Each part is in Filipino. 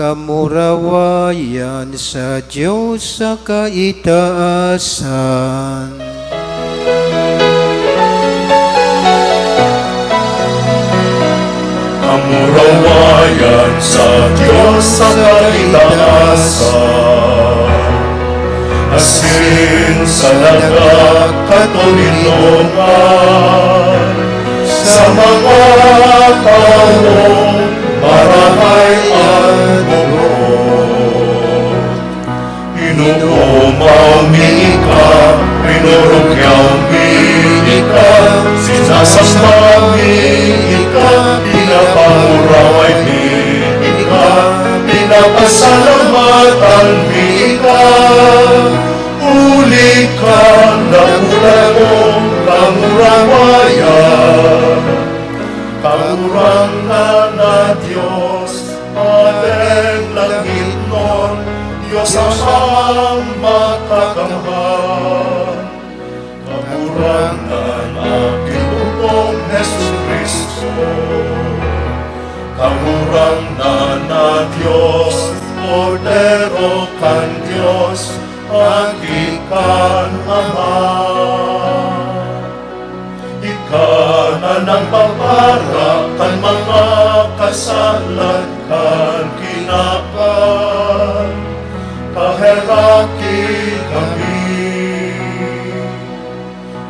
kamurawayan sa Diyos sa kaitaasan. Kamurawayan sa Diyos sa kaitaasan. Asin sa dagat katulungan sa mga taong marahay at bukod. Inuumaw mika, pinurugyaw mika, sinasamba mika, pinapanguraway mika, pinapasalamatan mika. Uli ka na mula mong kamurawayan, kamurangan na Diyos, Padeng langit nun, Diyos ang makakamhan. Kamurangan aking bukong Jesus Cristo, kamurangan na Diyos, Cordero kan Diyos, agikan Ama. Ika na ng papara kan mga kasalan kan kinapan, kaheraki kami.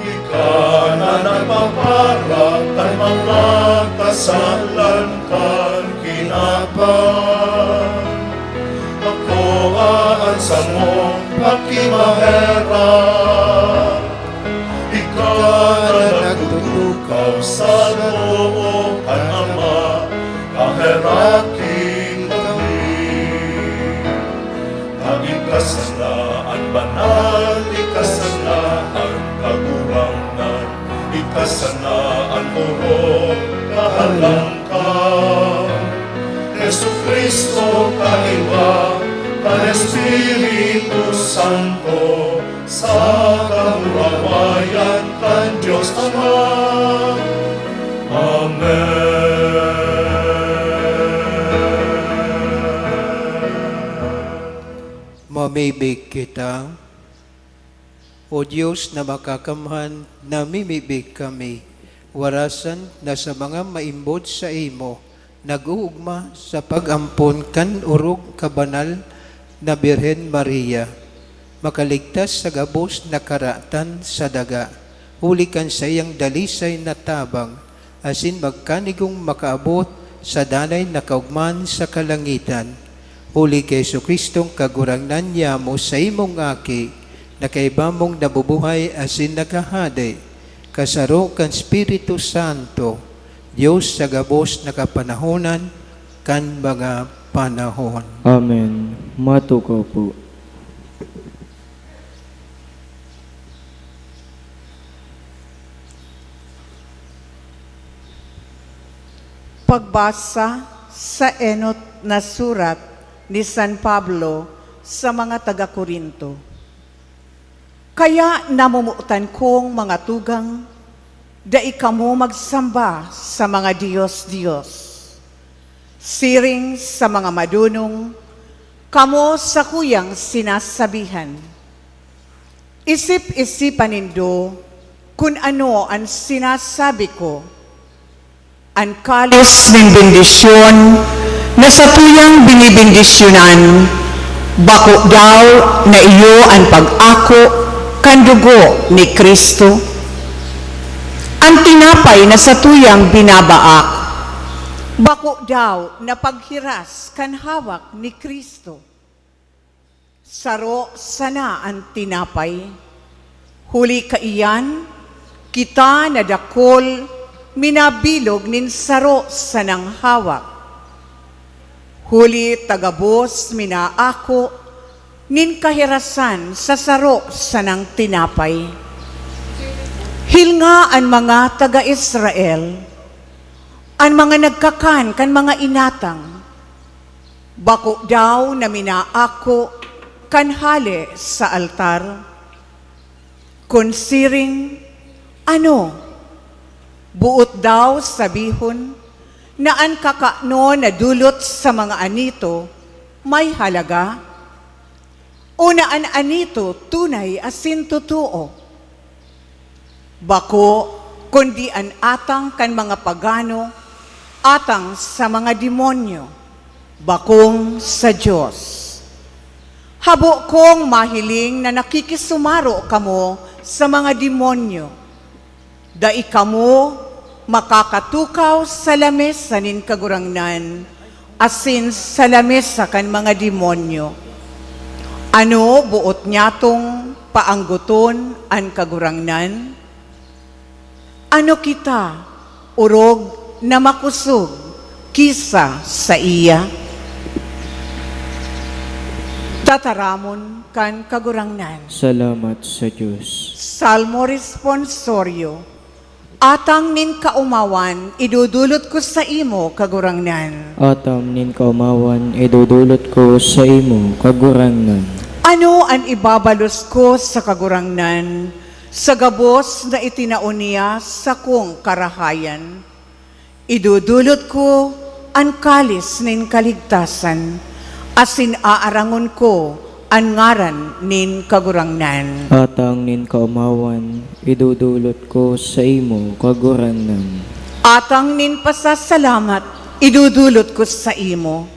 Ika na ng papara kan mga kasalan kan kinapan, ako aan sa mong pakimahera. Ikaw na nagtutukaw sa loob kan Ama, kaheraking kami. Ang ikasanaan banal, ikasanaan kagurangan, ikasanaan puro kahalangkan. Jesu Cristo kaiwa, kan Espiritu Santo, sa kamurawayan kan Diyos Ama. Amen. Mamibig kita, O Diyos na makakamhan, namimibig kami, warasan na sa mga maimbod sa imo, nag-uugma sa pag-ampon kan urog kabanal na Birhen Maria, makaligtas sa gabos na karatan sa daga, hulikan sa iyang dalisay na tabang, asin magkanigong makaabot sa danay na kaugman sa kalangitan. Huli kay Jesucristong kagurangnan niya mo sa imong aki, na kaiba mong nabubuhay asin nakahade, kasaro kan Espiritu Santo, Diyos sa gabos na kapanahonan, kan mga panahon. Amen. Matuko po. Pagbasa sa enot na surat ni San Pablo sa mga taga-Korinto. Kaya namumutan kong mga tugang, dai kamo magsamba sa mga Diyos-Diyos. Siring sa mga madunong, kamo sa kuyang sinasabihan. Isip-isipan nindo kung ano ang sinasabi ko. Ang kalis ng bendisyon na sa tuyang binibendisyonan, bako daw na iyo ang pag-ako kan dugo ni Kristo. Ang tinapay na sa tuyang binabaak, bako daw na paghiras kan hawak ni Kristo. Saro sana ang tinapay, huli kaiyan, kita na dakol, minabilog nin saro sanang hawak. Huli tagabos minaako, nin kahirasan sa saro sanang tinapay. Hilnga ang mga taga-Israel, ang mga nagkakan kan mga inatang, bako daw na minaako kan hali sa altar. Konsiring, ano, buot daw sabihon na ang kakano na dulot sa mga anito, may halaga. Unaan anito tunay asin totoo. Bako, kundi an atang kan mga pagano, atang sa mga demonyo, bakong sa Diyos. Habo kong mahiling na nakikisumaro kamo sa mga demonyo. Dai kamo makakatukaw sa lamesa nin kagurangnan, asin sa lamesa kan mga demonyo. Ano buot nyatong paangguton an kagurangnan? Ano kita, urog na makusog, kisa sa iya? Tataramon kan kagurangnan. Salamat sa Diyos. Salmo responsorio. Atang nin kaumawan, idudulot ko sa imo kagurangnan. Atam nin kaumawan, idudulot ko sa imo kagurangnan. Ano ang ibabalos ko sa kagurangnan? Sa gabos na itinao niya sa kong karahayan. Idudulot ko ang kalis nin kaligtasan, asin aarangon ko ang ngaran nin kagurangnan. Atang nin kaumawan, idudulot ko sa imo kagurangnan. Atang nin pasasalamat, idudulot ko sa imo,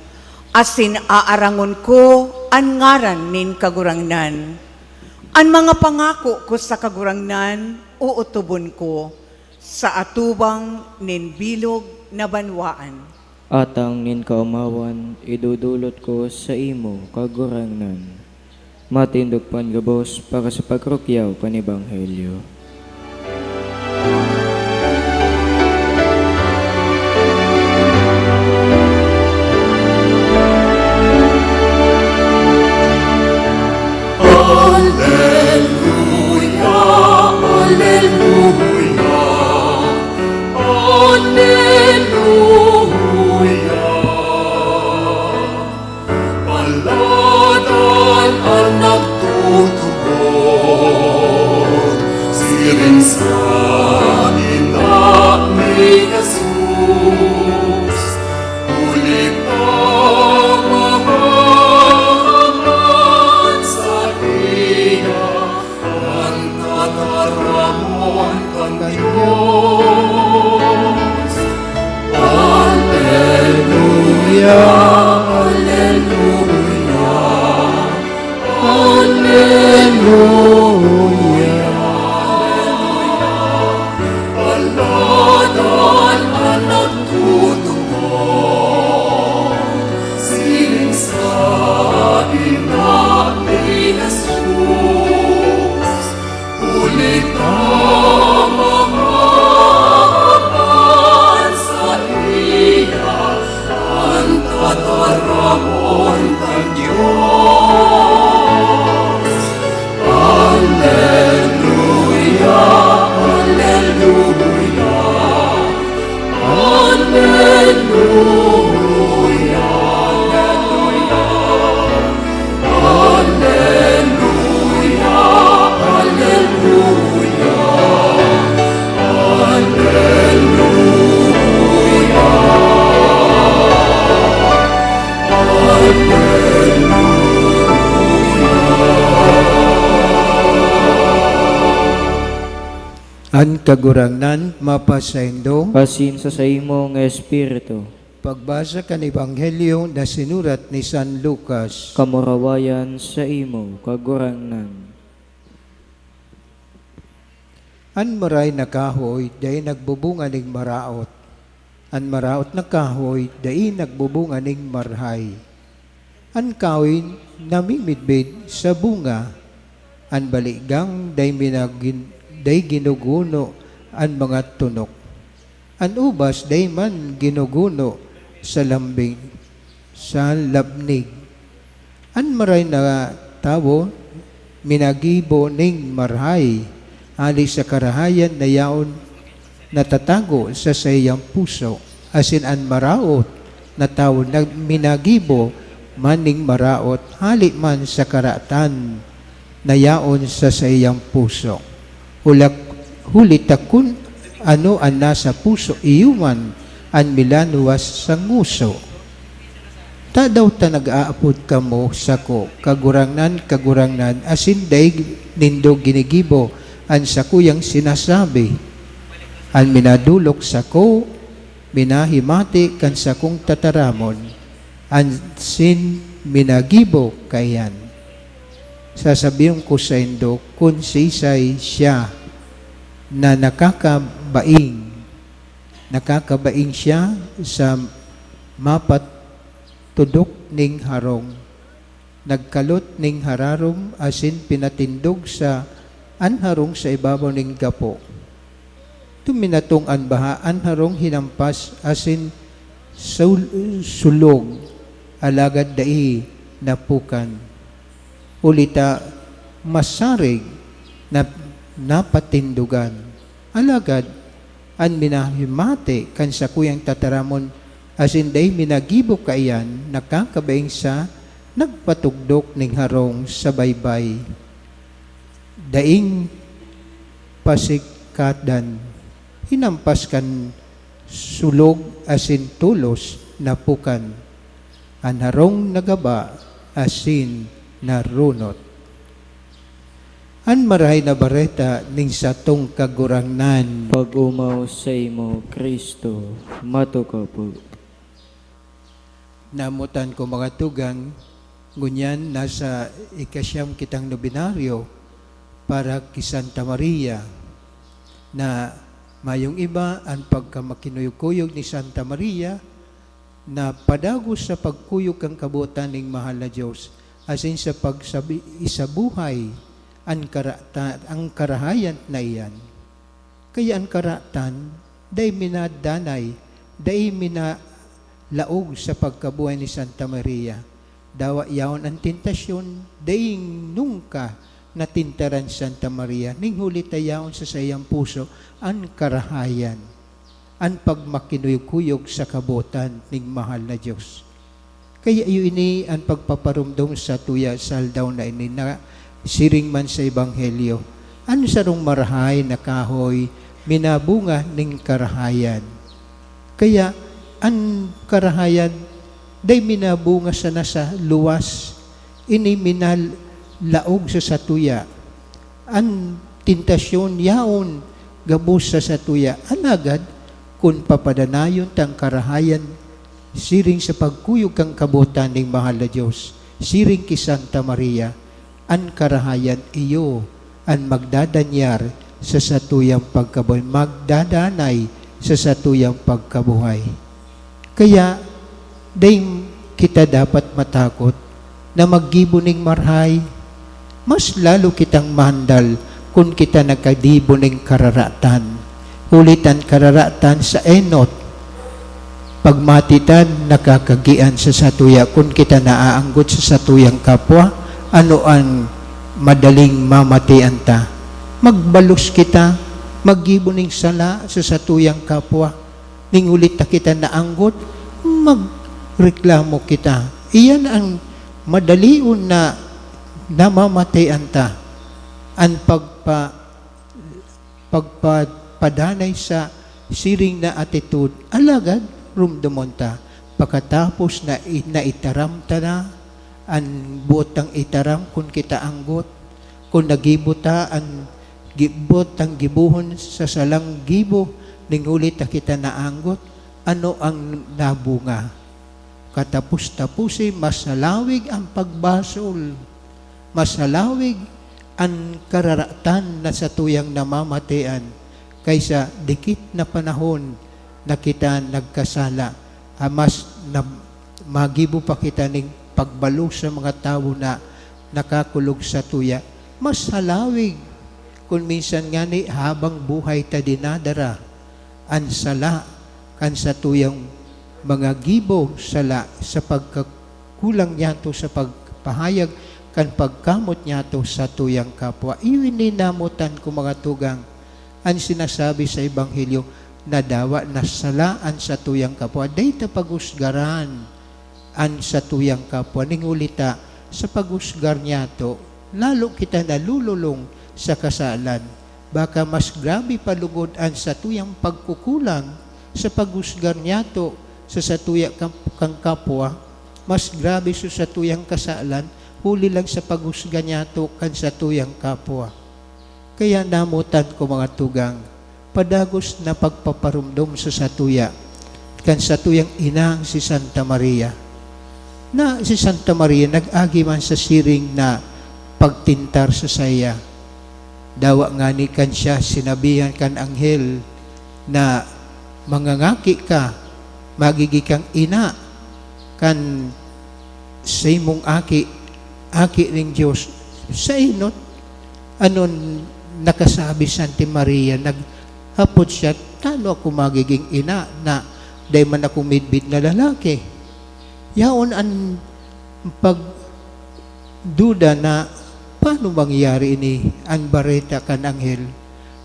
asin aarangon ko ang ngaran nin kagurangnan. Ang mga pangako ko sa kagurangnan, uutubon ko sa atubang nin bilog na banwaan. Atang nin kaumawan, idudulot ko sa imo kagurangnan. Matindog pan gabos para sa pagrukyaw panibanghelyo. Paladan ang nagtutugon, siring sa inak ni Jesus. Ulit ang mahaman sa iya, ang tataramon kang Diyos. Alleluia, Alleluia, Alleluia, Paladan ang nagtutugon, siling sa inak ni Jesus. Ulit ang mahaman sa iya, ang tataramon kang Diyos. Alleluia, Alleluia, Alleluia, Alleluia, Alleluia, An kagurangnan mapasaindo, Asin sa imo nga espiritu, pagbasa kan Ebanghelyo na sinurat ni San Lucas. kamurawayan sa imo kagurangnan. An maray na kahoy, dahi nagbubunga ning maraot. An maraot na kahoy, dahi nagbubunga ning marhay. An kahoy namimidbid sa bunga. An baligang, dahi ginuguno an mga tunok. An ubas, dahi man ginuguno sa lambing, sa labnig. An maray na tawo, minagibo ning marhay, ali sa karahayan na yaon natatago sa sayang puso, asin an maraot na tao na minagibo maning maraot, hali man sa karatan na yaon sa sayang puso. Hulit akun ano ang nasa puso iyuman an milanuwas sa nguso. Ta daw ta nag-aapod kamo sako kagurangnan asin daig nindo ginigibo an sakuyang sinasabi. An minadulok sako minahimati kan sakong tataramon an sin minagibo kayan. Sasabihin ko sa indo kung sisay siya na nakakabaing siya sa tudok ning harong, nagkalot ning hararom asin pinatindog sa anharong sa ibabaw ning gapo. Tuminatong anbaha anharong hinampas asin sulog alagad dai napukan. Ulita masarig na napatindugan. Alagad an minahimate kan sakuyang tataramon asin day minagibo kaiyan nakakabaing sa nagpatugdok ning harong sa baybay. Daing pasikatan hinampas kan sulog asin tulos napukan. An harong nagaba asin narunot. An marahay na bareta ning satong kagurangnan. Pag-umaw sa imo, Kristo, matukaw po. Namutan ko mga tugang, ngunyan nasa ikasyam kitang nobinaryo para ki Santa Maria, na mayong iba ang pagkamakinuyog-kuyog ni Santa Maria, na padagos sa pagkuyog kang kabutan ng mahal na Diyos, asin sa pagsabi isabuhay ang karahayan na iyan. Kaya ang karatan, day minadanay, day laog sa pagkabuhay ni Santa Maria. Dawa yaon ang tentasyon, daing nungka na tintaran Santa Maria. Ning huli tayaon sa sayang puso, ang karahayan, ang pagmakinuyog-kuyog sa kabutan ning mahal na Diyos. Kaya ini ang pagpaparumdom sa tuya saldaw na ini na siring man sa Ebanghelyo. Ano sarong marahay na kahoy, minabunga ning karahayan. Kaya ang karahayan, day minabunga sa nasa luwas, ini minalaog sa satuya. Ang tentasyon yaon gabos sa satuya. Anagad, kung papadanayon tang karahayan, siring sa pagkuyog kang kabutan ng mahal na Diyos, siring ki Santa Maria, ang karahayan iyo, ang magdadanyar sa satuyang pagkabuhay, magdadanay sa satuyang pagkabuhay. Kaya, dahil kita dapat matakot na maggibuning marhay, mas lalo kitang mahandal kung kita nagkadibo ng kararatan. Ulitan kararatan sa enot, pagmatitan nakakagian sa satuya kung kita naaanggot sa satuyang kapwa, ano ang madaling mamatian ta. Magbalos kita, maggibuning sala sa satuyang kapwa, ning ulit na kita naanggot, magreklamo kita. Iyan ang madaliun na namamatayan ta. Ang pagpadanay sa siring na attitude, alagad, rumdumon ta. Pagkatapos na naitaram ta na, ang buot ang itaram kung kita anggot, kung nagibuta ang gibot ang gibuhon sa salang gibo, ningulit na kita naanggot, ano ang nabunga? Katapos-tapusi, masalawig ang pagbasol. Masalawig ang kararatan na sa tuyang namamatian kaysa dikit na panahon na kita nagkasala. Mas magibo pa kita ng pagbalo sa mga tao na nakakulog sa tuya. Mas halawig kung minsan nga ni habang buhay ta dinadara ang sala kan sa tuyang mga gibo sala sa pagkakulang niyato sa pagpahayag kan pagkamot niyato sa tuyang kapwa. Iwininamutan ko mga tugang ang sinasabi sa Ebanghelyo na dawa na salaan sa tuyang kapwa. Dahil pagusgaran an sa tuyang kapwa. Ningulita sa pagusgar niyato, lalo kita nalululong sa kasalan. Baka mas grabe palugod an sa tuyang pagkukulang sa pagusgar niyato sa satuya kang kapwa, mas grabe so sa tuyang kasalan, huli lang sa paghusga niya to kan sa tuyang kapwa. Kaya namutan ko mga tugang, padagos na pagpaparumdom sa satuya, kan sa tuyang inang si Santa Maria. Na si Santa Maria nag-agi man sa siring na pagtintar sa saya. Dawa nga ni kan siya, sinabihan kan anghel na mangangaki ka, magigi kang ina, kan sa imong aki ng Diyos. Sa inot, anon nakasabi Santa Maria, naghapot siya, tano ako magiging ina na day man ako midbid na lalaki. Yaon ang pagduda na paano mangyayari ini ang bareta kan anghel.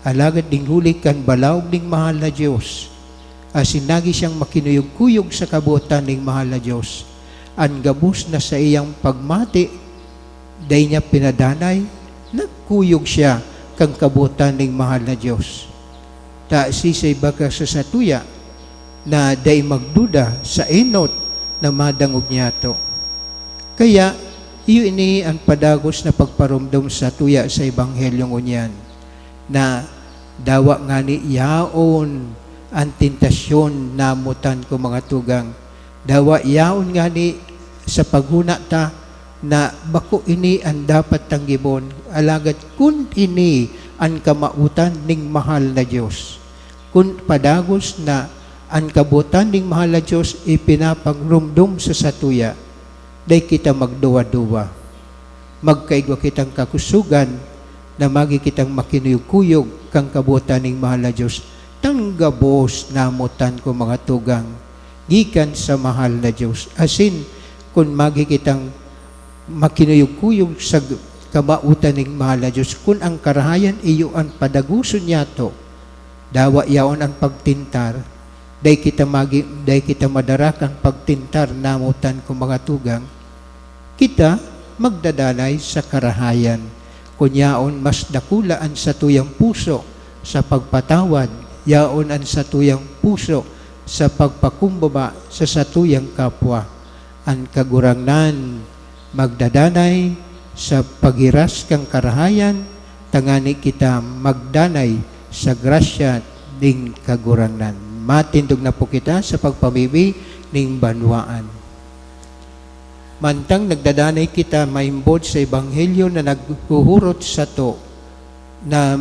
Alagad ding huli kan balaog ding mahal na Diyos. Asinagi siyang makinuyog-kuyog sa kabutan ng mahal na Diyos. Ang gabos na sa iyang pagmati, day niya pinadanay, nagkuyog siya kang kabutan ng mahal na Diyos. Ta sisay baka sa satuya na day magduda sa inot na madangog niya to. Kaya, iyo ini ang padagos na pagparumdom sa tuya sa Ebanghelyong unyan, na dawa nga ni yaon ang tentasyon namutan ko mga tugang. Dawa yaon nga ni sa paghuna ta na bako ini ang dapat tanggibon, alagad kun ini ang kamautan ning mahal na Diyos. Kun padagos na ang kabutan ning mahal na Diyos ipinapangrumdum sa satuya, day kita magduwa-duwa. Magkaigwa kitang kakusugan na magi kitang makinuyog-kuyog kang kabutan ning mahal na Diyos. Tanggabos namutan ko mga tugang, gikan sa mahal na Diyos. Asin, kung magi kitang makinuyog-kuyog sa kabautan ning mahal na Diyos, kung ang karahayan iyo ang padaguson niya to, dawa yaon ang pagtintar, day kita madarakan pagtintar namutan ko mga tugang, kita magdadalay sa karahayan. Kunyaon mas dakulaan sa tuyang puso sa pagpatawad, yaon ang sa tuyang puso sa pagpakumbaba sa satuyang kapwa. Ang kagurangnan magdadanay sa paghiras kang karahayan, tangani kita magdanay sa grasya ding kagurangnan. Matindog na po kita sa pagpamibi ning banwaan. Mantang nagdadanay kita maimbod sa Ebanghelyo na naghuhurot sa to, na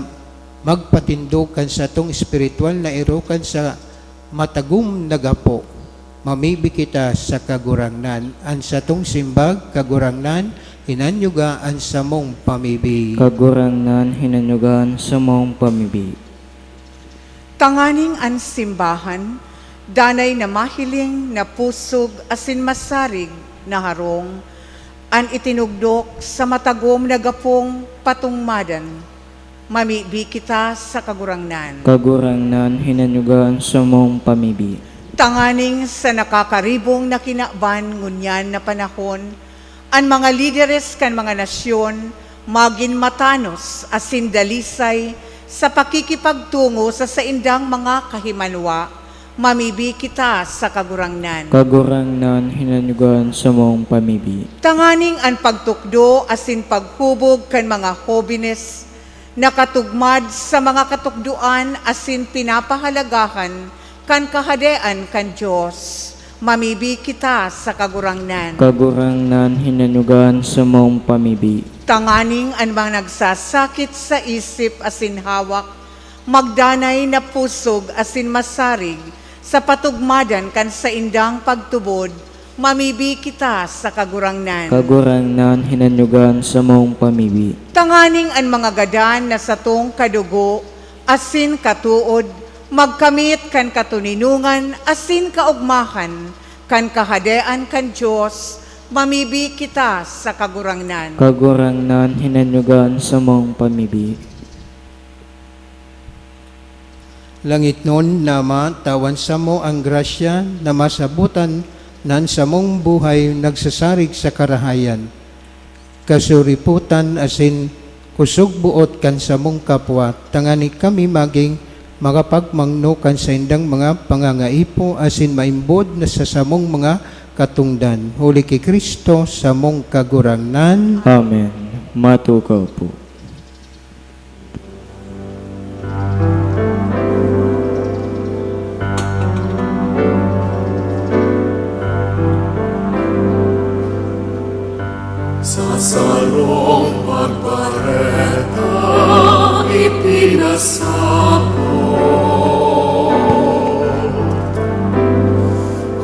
magpatindukan sa tong espiritual na irukan sa matagum nagapo, mamibi kita sa kagurangnan, an sa tong simbag kagurangnan, hinanyugaan sa mong pamibi. Kagurangnan hinanyugan sa mong pamibi. Tanganing ang simbahan, danay na mahiling na pusog asin masarig na harong, an itinugdok sa matagom na gapong patungmadan, mamibi kita sa kagurangnan. Kagurangnan hinanyugan sa mong pamibi. Tanganing sa nakakaribong na kinakban ngunyan na panahon, ang mga lideres kan mga nasyon, magin matanos asin dalisay sa pakikipagtungo sa saindang mga kahimanwa, mamibi kita sa kagurangnan. Kagurangnan hinanyugan sa mong pamibi. Tanganing ang pagtukdo asin paghubog kan mga hobines, nakatugmad sa mga katukduan asin pinapahalagahan kan kahadean kan Diyos, mamibi kita sa kagurangnan. Kagurangnan hinanyugan sa mong pamibi. Tanganing ang mga nagsasakit sa isip asin hawak, magdanay na pusog asin masarig sa patugmadan kan sa indang pagtubod, mamibi kita sa kagurangnan. Kagurangnan hinanyugan sa mong pamibi. Tanganing ang mga gadan na sa tong kadugo, asin katuod, magkamit kan katuninungan, asin kaugmahan, kan kahadean kan Diyos, mamibi kita sa kagurangnan. Kagurangnan hinanyugan sa mong pamibi. Langit nun na matawan sa mo ang grasya na masabutan nan sa mong buhay nagsasarig sa karahayan. Kasuriputan asin kusog buot kan sa mong kapwa, tangani kami maging makapagmangnukan sa indang mga pangangaipo asin maimbod na sa samong mga katungdan. Huli kay Kristo sa mong kagurangnan. Amen. Matukaw po. Sa sarong pagpareta ipinasapot,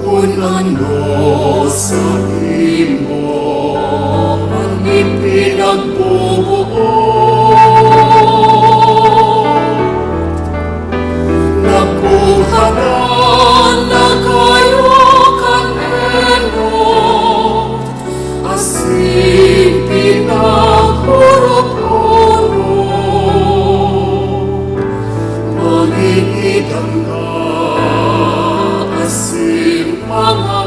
kung ano sa imo ang ipinagbubuo, nakuha na kayo kanenot, asin pinagpuro-puro, mangingidang ka, asin mga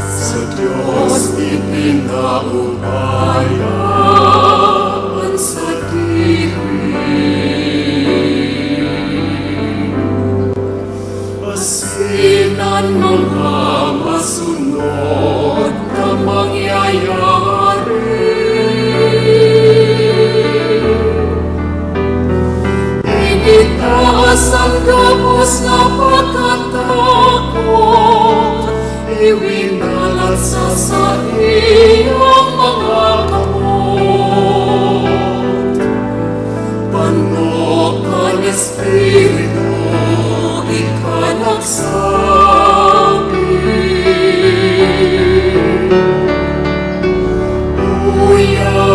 sa Diyos ipinaubayan sa diri. Asinan mga masunod na mangyayari. Initaas ang gabos na pagkatakot, iwinalat sa iyong mga kamot. Panokan Espiritu, ikanagsabi,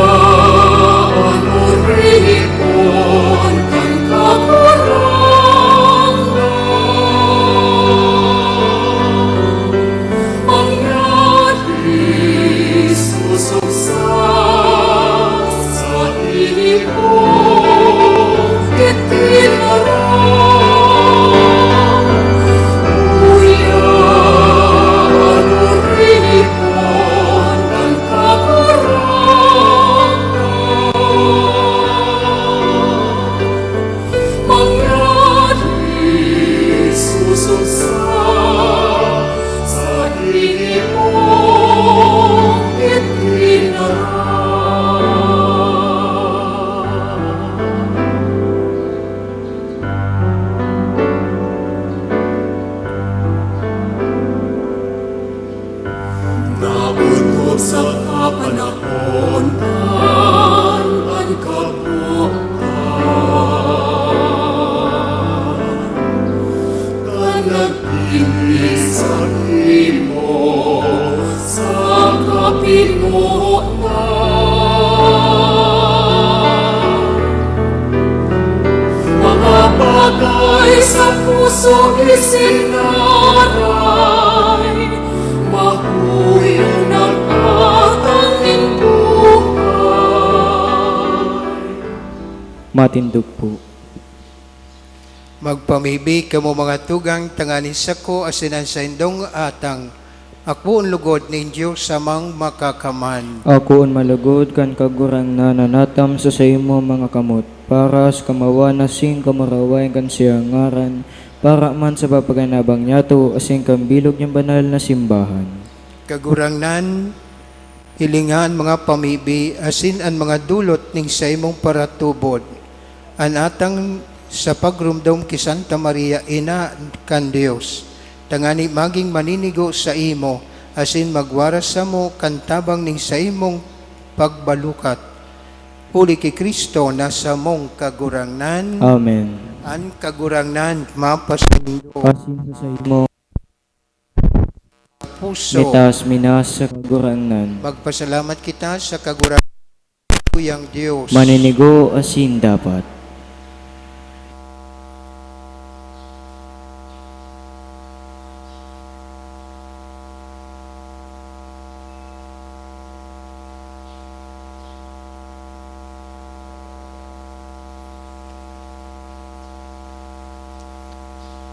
uyaan o rihipon kang kakurangan, mangyari susuksa sa iyong kitinaran. Uyaan o rihipon kang kakurangan, mangyari susuksa sa iyong itinaran. Nautob sa kapanahon ang kabuuan, kanagpili sa imo sa kapinunan. Mga bagay sa puso isinaray, mahuyo nag-atanging buhay. Matindog po. Magpamibi kamo mga tugang tanganin sako asinan sa indong atang. Ako ang lugod ni Diyos sa mang makakaman. Ako ang malugod kan kagurang na nanatam sa imo mga kamot, para sa kamawa na sing kamaraway kan siya ngaran, para man sa papaganabang niyato asing kambilog niyang banal na simbahan. Kagurangnan, hilingan mga pamibi, asin ang mga dulot ning sa imong paratubod. An atang sa pagrumdom ki Santa Maria, ina kan Dios. Tangani maging maninigo sa imo, asin magwaras sa mo kantabang ning sa imong pagbalukat. Huli kay Kristo nasa mong kagurangnan. Amen. An kagurangnan mapasundo Asin sa imo puso. mitas minas sa kagurangnan, Magpasalamat kita sa kagurangnan tuyang Diyos. maninigo asin dapat.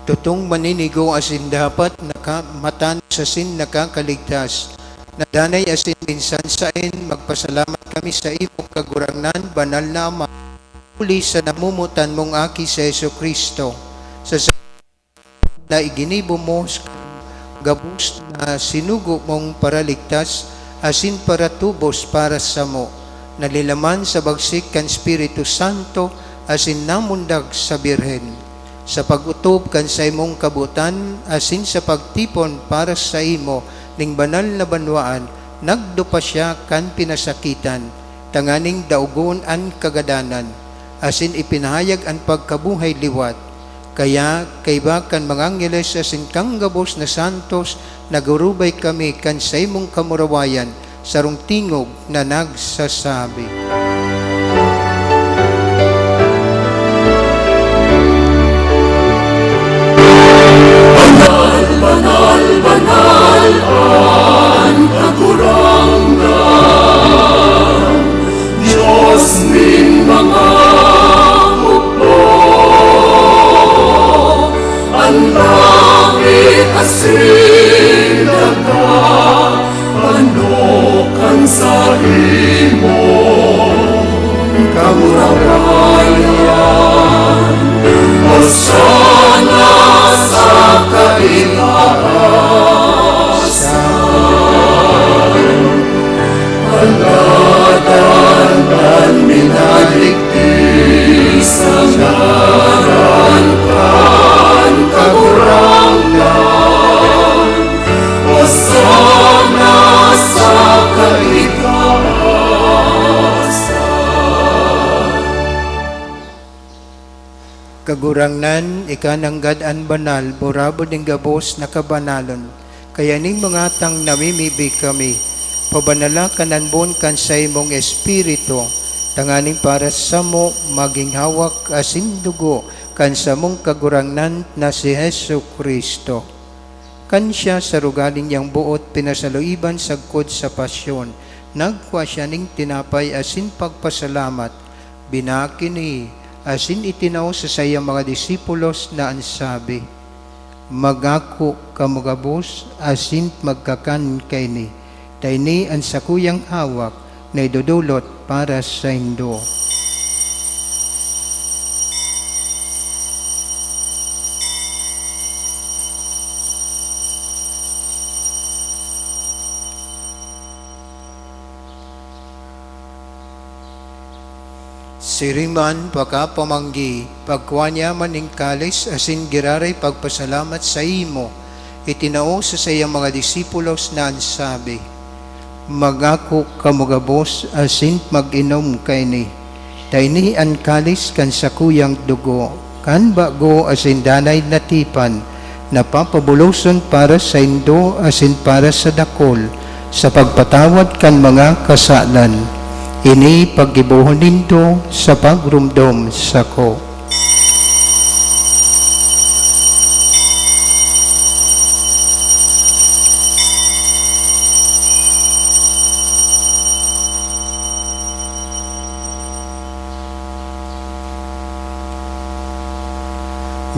Tutong maninigo asin dapat nakamatan sa sin nakakaligtas. Nadanay asin minsan sain magpasalamat kami sa imo kagurangnan banal na Ama. uli sa namumutan mong aki sa Yesu Kristo, sa na iginibo mo gabus na sinugo mong paraligtas, asin para tubos para sa mo, nalilaman sa bagsik kan Espiritu Santo, asin namundag sa Birhen, sa pagutob kan sa imong kabutan, asin sa pagtipon para sa imo, ning banal na banwaan, nagdupa siya kan pinasakitan, tanganing daugon an kagadanan, asin ipinahayag ang pagkabuhay liwat. Kaya kayba kan mga angeles asin kang gabos na santos, nagurubay kami kan sa imong kamurawayan, sarong tingog na nagsasabi. Banal, banal, banal, ang kagurangnan, Diyos ning mga hukbo, ang langit asin daga, panokan sa imo, kamurawayan, Hosana sa kaitaasan, haladan at minaligtis ang ngaran kan kagurangnan, Hosana sa kaitaasan. Kagurangnan, ikananggad an banal, borabo ng gabos na kabanalon. Kaya ning mga tang namimibig kami, pabanala kananbon kan sa imong espiritu, tanganing para sa mo maging hawak asin dugo kan sa mong kagurangnan na si Hesu Kristo. Kan siya sa rugalin niyang buot pinasaluiban sagkod sa pasyon, nagkwa siya ning tinapay asin pagpasalamat, binakini asin itinaw sa sayang mga disipulos na ansabi, magako kamugabos asin magkakan kay ni, tayni ang sakuyang hawak na idudulot para sa indo. Siriman pagkapamanggi, pagkuanya maning kalis asin giraray pagpasalamat sa imo, itinao sa sayang mga disipulos na ansabi, magako kamugabos asin mag-inom kay ni, tayni an kalis kan sakuyang dugo, kan bago asin danay natipan, napapabuloson para sa indo asin para sa dakol, sa pagpatawad kan mga kasalan. Ini paggibuhon ninto sa pagrumdom sa ko.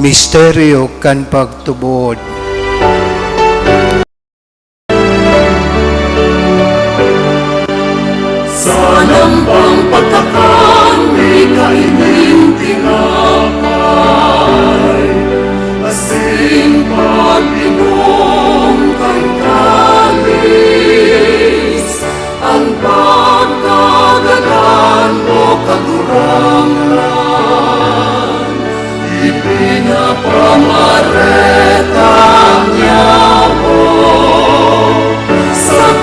Misteryo kan pagtubod. Sa lambang pagkakan, may kainin tinapay, asin pag-inom kay kalis, ang pagkagalan mo kagurangnan, ipinapamareta niya mo sa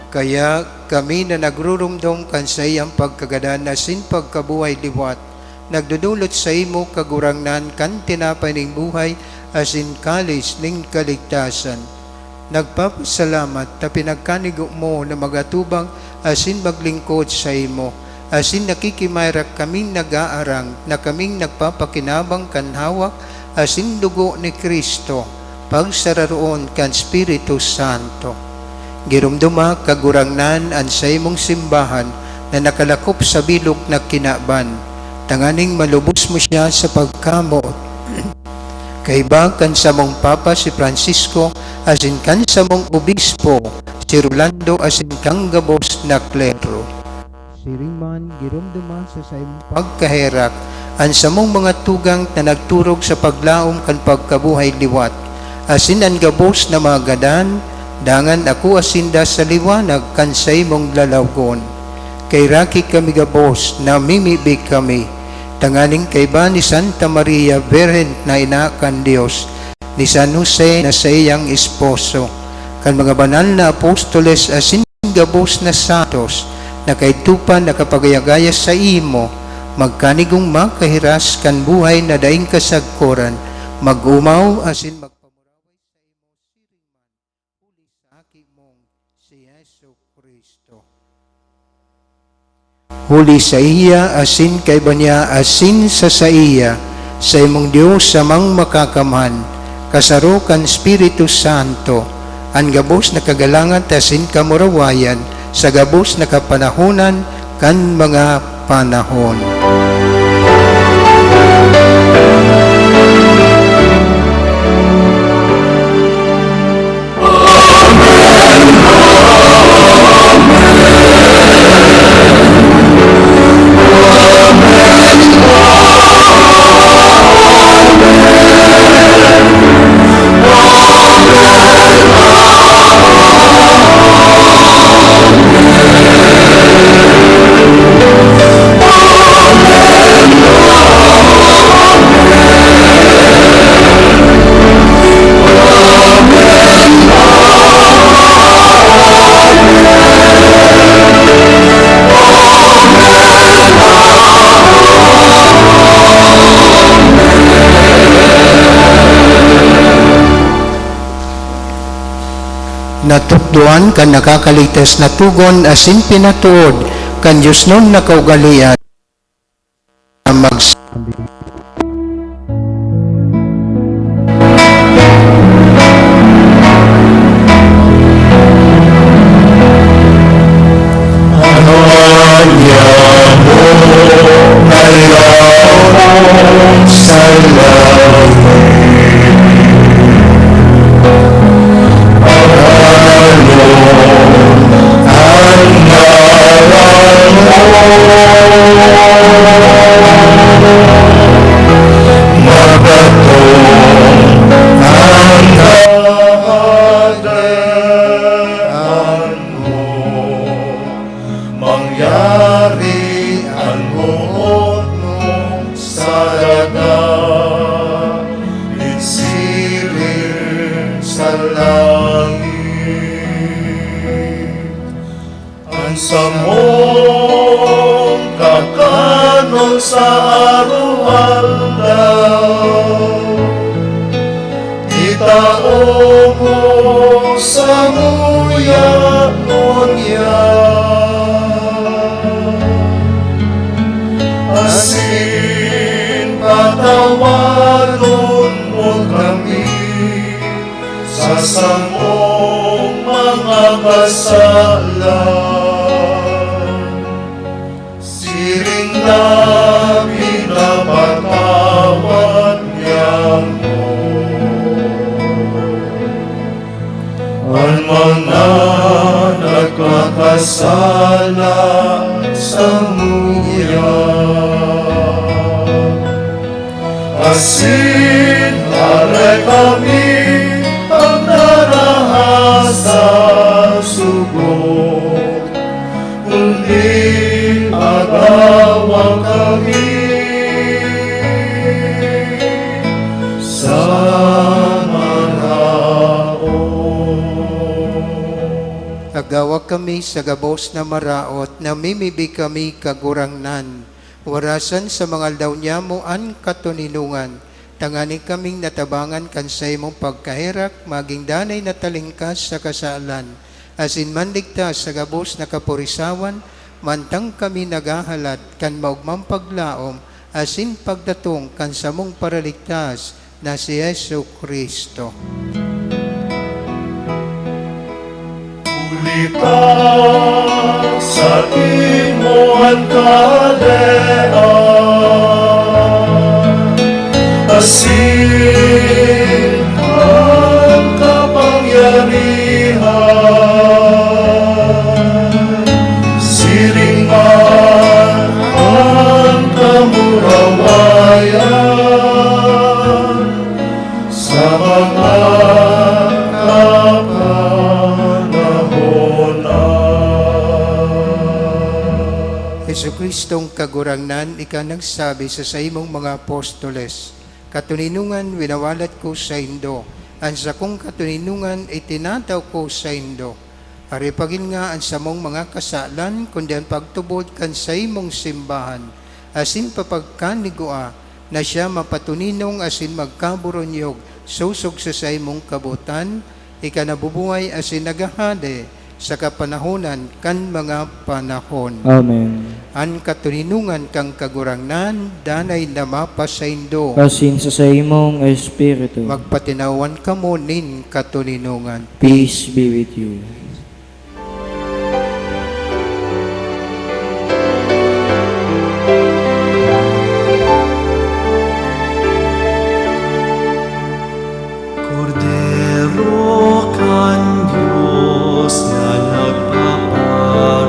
kaya kami na nagrurumdom kan sa iyang pagkagadan asin pagkabuhay liwat, nagdudulot sa imo kagurangnan kan tinapay ning buhay asin kalis ning kaligtasan. Nagpapasalamat ta pinagkanigo mo na magatubang asin maglingkod sa imo, asin nakikimayrak kaming nag-aarang na kaming nagpapakinabang kan hawak asin dugo ni Kristo, pagsararoon kan Espiritu Santo. Girumduma kagurangnan an sa imong simbahan na nakalakop sa bilog na kinaban, tanganing malubos mo siya sa pagkamot Kay ba kan sa mong Papa si Francisco, asin kan sa mong Obispo, si Rolando asin kang gabos na klero. Siringman, girumduman sa sayong pagkaherak, ang sa mong mga tugang na nagturog sa paglaom kan pagkabuhay liwat, asin ang gabos na mga gadan, dangan ako asinda sa liwanag kan sa imong lalawgon. Kay raki kami gabos, namimibig kami, tanganing kay ba ni Santa Maria, Virgen na ina kan Dios, ni San Jose na sa iyang esposo, kan mga banal na apostoles asin gabos na santos, na kay tupan nakapagayagaya sa imo, magkanigong makahiras kan buhay na daing kasagkoran, magumaw asin magpamuraway sa imo siringman, uli sa aki mong si Yesu Kristo. Huli sa iya, asin kay banya, asin sa iya, sa imong Diyos sa mang makakamhan, kasaro kan Espiritu Santo, ang gabos na kagalangan asin kamurawayan, sa gabos na kapanahonan kan mga panahon. Natukduan kan nakakaligtas na tugon asin pinatuod kan Diyos nun nakaugalian magsabi. Mangyari ang buot mong salaga, itsirin sa langit. Ang samong kakanon sa araw-araw, itao mo sa muya ngunya. Asin patawanon mo kami sa samong mga kasalan. Siring na pinapatawad niya mo ang mga nagkakasala sa muya. Asin aray kami ang narahasa sugot, kundi agawa kami sa maraon. Agawa kami sa gabos na maraot, namimibig kami kagurangnan, warasan sa mga aldaw niya mo an katuninungan, tangani kaming natabangan kan sa imong pagkahirak, maging danay na talingkas sa kasalan, asin manligtas sa gabos na kapurisawan, mantang kami nagahalad kan maugmang paglaom, asin pagdatong kan sa mong paraligtas na si Yesu Kristo. Ulita sa imuhan kalean, asin Kristong kagurangnan, ika nagsabi sa imong mga apostoles, katuninungan winawalat ko sa indo, ang sa kong katuninungan itinataw ko sa indo. Haripagin nga ang samong mga kasalan, kundi ang pagtubod kan sa imong simbahan, asin papagkanigua, na siya mapatuninong asin magkaburonyog, susog sa imong kabutan, ika nabubuhay asin nagahade, sa kapanahonan kan mga panahon. Amen. An katuninungan kang kagurangnan, danay na mapasaindo. Kasin sa imong espiritu. Magpatinawan ka mo nin katuninungan. Peace be with you. Cordero kan Diyos na nagpapara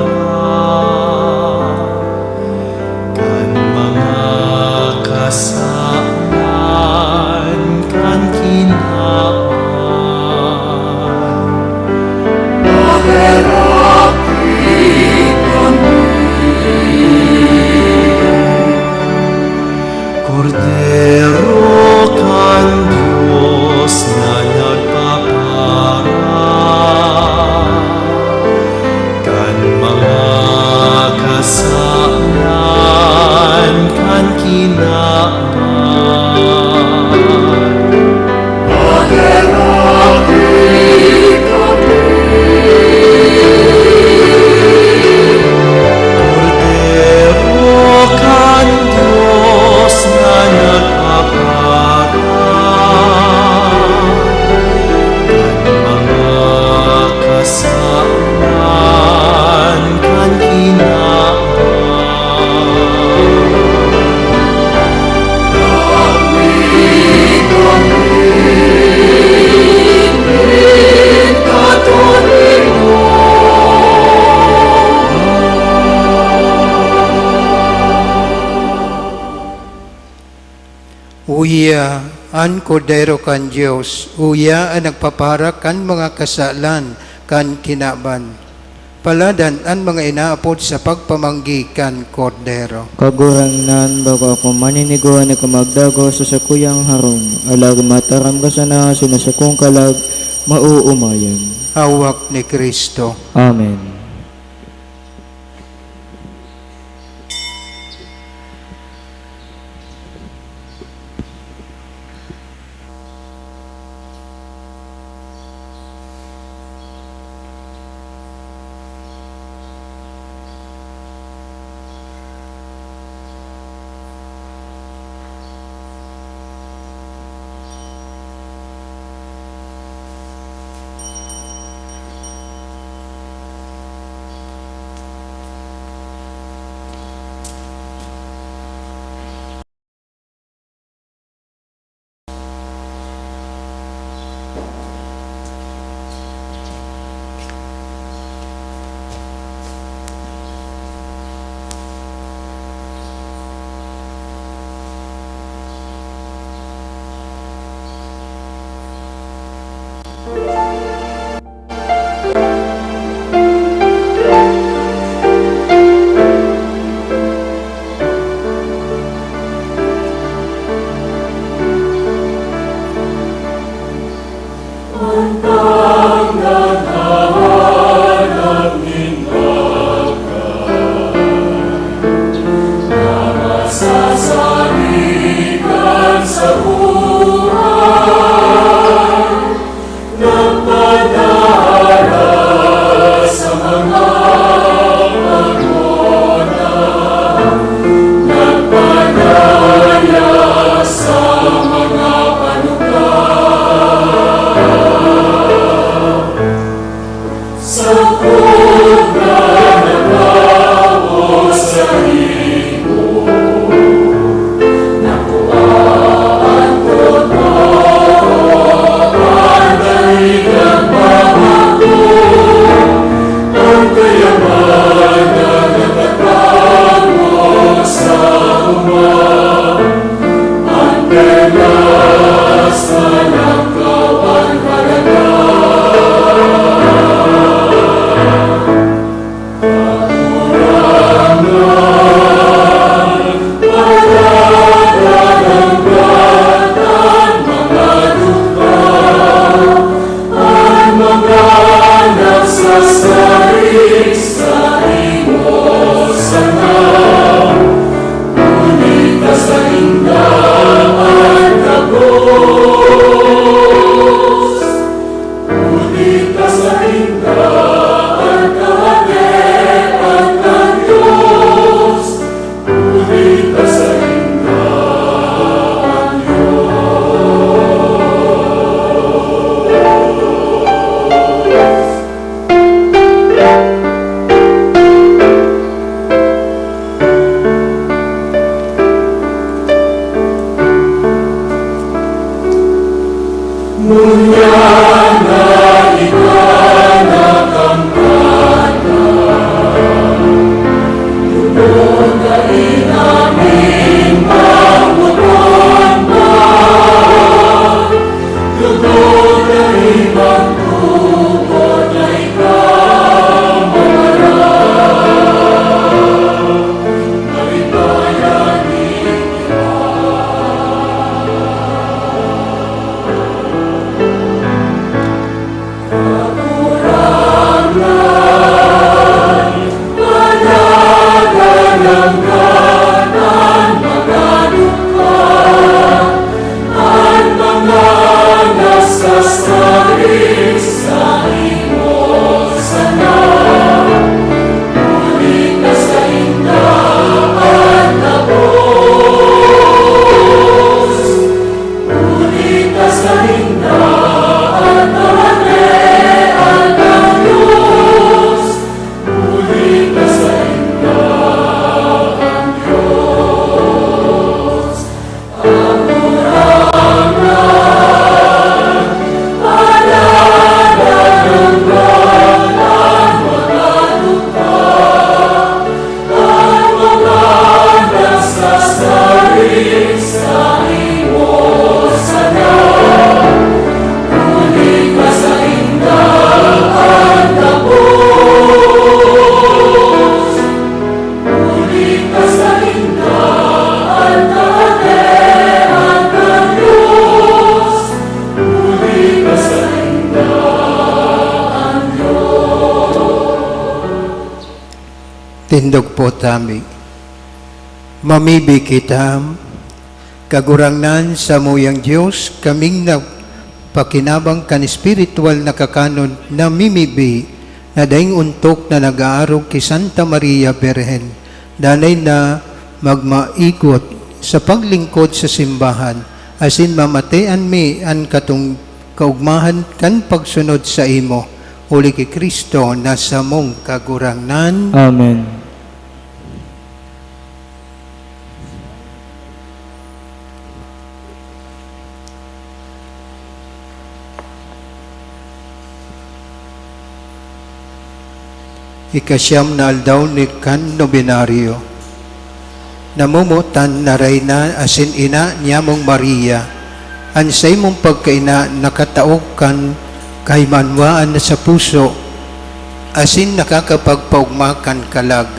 kan mga kasalan kan kinaban. Cordero kan Diyos na nagpapara kan mga kasalan kan kinaban. Cordero kan Diyos na nagpapara kan mga kasalan kan kinaban. Uya an kordero kan Diyos, uya ang nagpapara kan mga kasalan kan kinaban. Paladan ang mga inaapod sa pagpamanggi kan kordero. Kagurangnan bago ako maniniguan na kamagdago sa sakuyang harong, alag mataram ka sana sinasakong kalag mauumayan. Hawak ni Kristo. Amen. Amen. Tindog po tami. Mamibi kitam, kagurangnan sa muyang Diyos, kaming na pakinabang kan spiritual na kakanon na mimibi, na daing untok na nag-aarog ki Santa Maria Birhen, danay na magmaikot sa paglingkod sa simbahan, asin mamatean mi an katong kaugmahan kan pagsunod sa imo, uli ki Kristo na sa mong kagurangnan. Amen. Ikasyam na aldaw ni kan nobinaryo. Namumutan na reyna asin ina niya mong Maria. Ansay mong pagkaina nakataog kan kay manwaan na sa puso. Asin nakakapagpaugmakan kalag.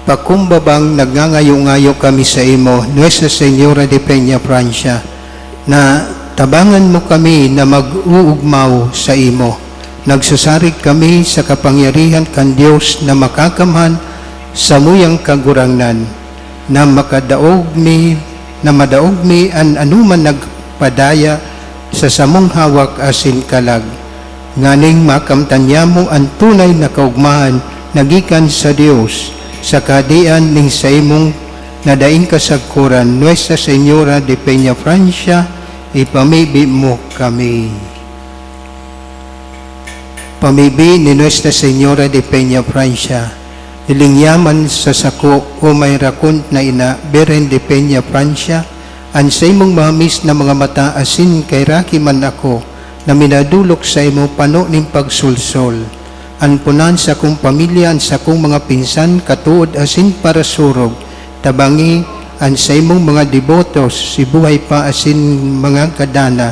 Pakumbabang nagngangayo-ngayo kami sa imo, Nuestra Señora de Peña, Francia, na tabangan mo kami na mag-uugmaw sa imo. Nagsasarig kami sa kapangyarihan kan Diyos na makakamhan sa muyang kagurangnan, na madaog mi an anuman nagpadaya sa samong hawak asin kalag. Nganing makamtanya mo ang tunay na kaugmahan nagikan sa Diyos, sa kadian ning sa imong nadaing kasagkuran, Nuestra Señora de Peña, Francia, ipamibi mo kami. Pamibi ni Nuestra Señora de Peña, Francia, ilingyaman sa sako o may rakunt na ina Beren de Peña, Francia, an sa imong mahamis na mga mata asin kay raki man ako, na minadulok sa imo pano ning pagsulsol. An punan sa kong pamilya, an sa kong mga pinsan, katuod asin para surog, tabangi an sa imong mga devotos, si buhay pa asin mga kadana,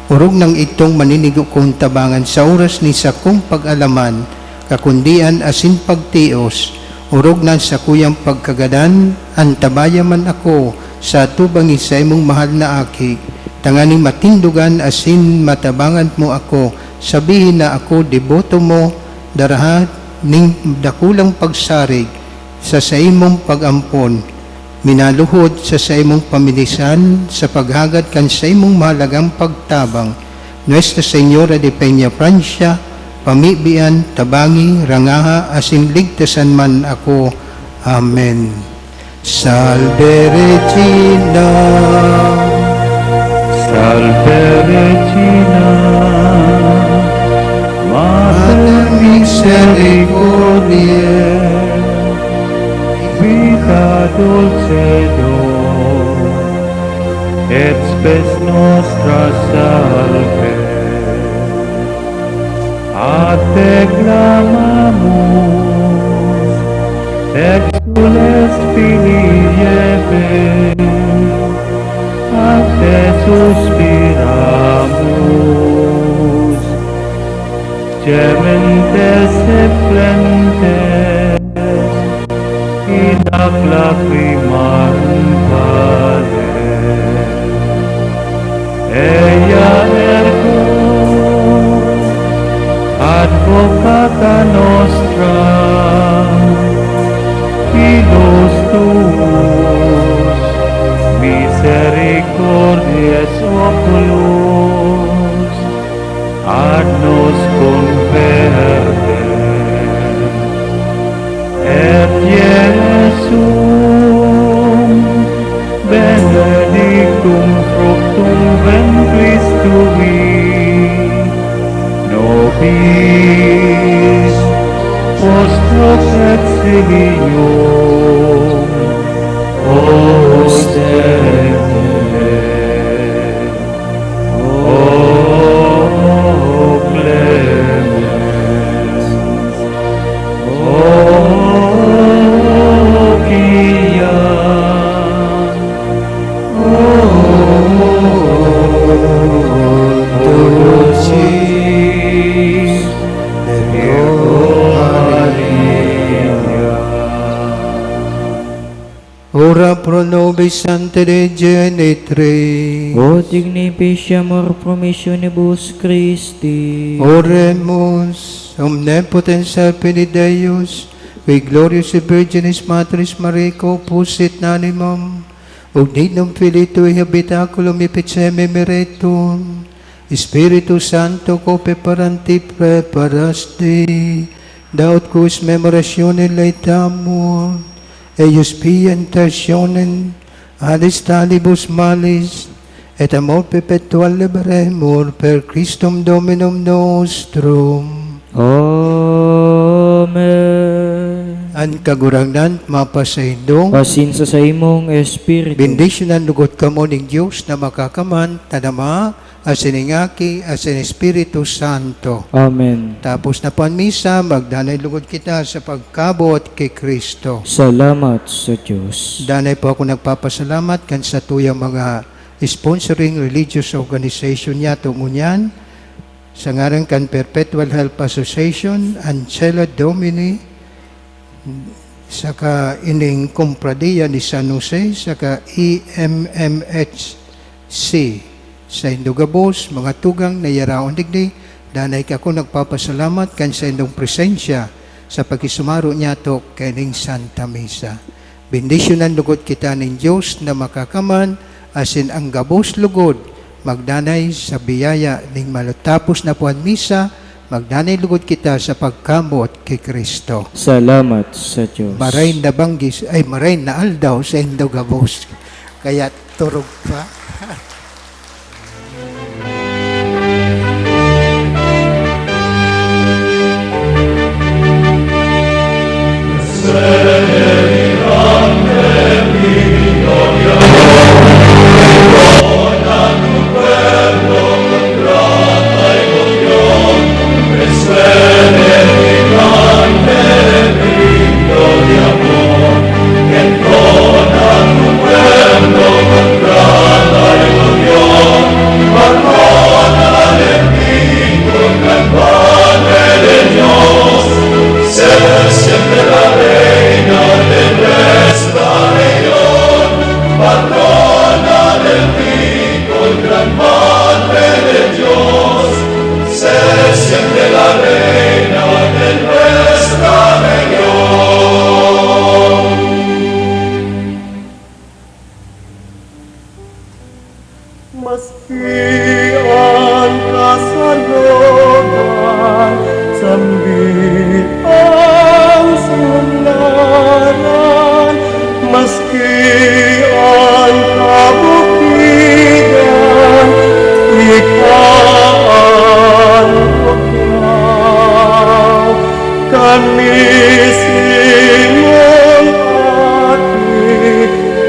urog ng itong maninigo kong tabangan sa oras ni sa kong pag-alaman, kakundian asin pagtios, urog na sa kuyang pagkagadan, antabayaman ako sa tubangi sa imong mahal na aki, tanganing matindugan asin matabangan mo ako, sabihin na ako deboto mo, darahat ning dakulang pagsarig sa imong pag-ampon, minaluhod sa imong pamilisan, sa paghagad kan sa imong mahalagang pagtabang, Nuestra Señora de Peña, Francia, pamibian, tabangi, rangaha, asin ligtasan man ako. Amen. Salve Regina, Salve Regina, Mater misericordiae, Vita Dulcedo, et spes nostra salve. A te clamamus, exules Filii Eve, a te suspiramus, gementes et plentes, in ac lacrimarum vale. Eia ergo, advocata nostra, filos tuus, misericordies oculos, ad nos converte. Et Iesum, benedictum fructum ventris tui, nobis post hoc exilium ostende. O clemens, o pia, o dulcis Virgo Maria. Ora pro nobis Sancte Dei Genitrix. O dignipiciamur promissionibus Christi. Oremus, omnipotens Salvini Deus, qui glorious Virginis Matrice Mariae compusit animum, Uninum Filitui habitaculum epiceme meretum, Spiritus Santo cope paranti preparasti, daut quis memoratione laetamur, eius pia intercionem, alis talibus malis, et amor perpetual liberemur per Christum Dominum nostrum. Amen. An kagurangnan mapasaindo, Pasinsa sa imong espiritu. bendisyonan lugot kamo ning Diyos na makakaman, tanama, asiningaki, asin Espiritu Santo. Amen. Tapos na po ang misa, magdanay lugod kita sa pagkabot kay Kristo. Salamat sa Diyos. Danay po ako nagpapasalamat kan sa tuyang mga sponsoring religious organization niya tungunyan, sa ngaran kan Perpetual Help Association, Ancela Domini, saka ining Kumpradiya ni San Jose, saka EMMHC sa Indugabos, mga tugang na yaraon digdi, danay ka ako nagpapasalamat kan sa indong presensya sa pagkisumaro niya to kaning Santa Misa. Bendisyonan lugod kita ng Diyos na makakaman, asin ang gabos lugod, magdanay sa biyaya ning malutapos na puan misa, magdanay lugod kita sa pagkamot kay Kristo. Salamat sa Diyos. Maray na banggis, ay maray na aldaw sa Indugabos. Kaya turog pa.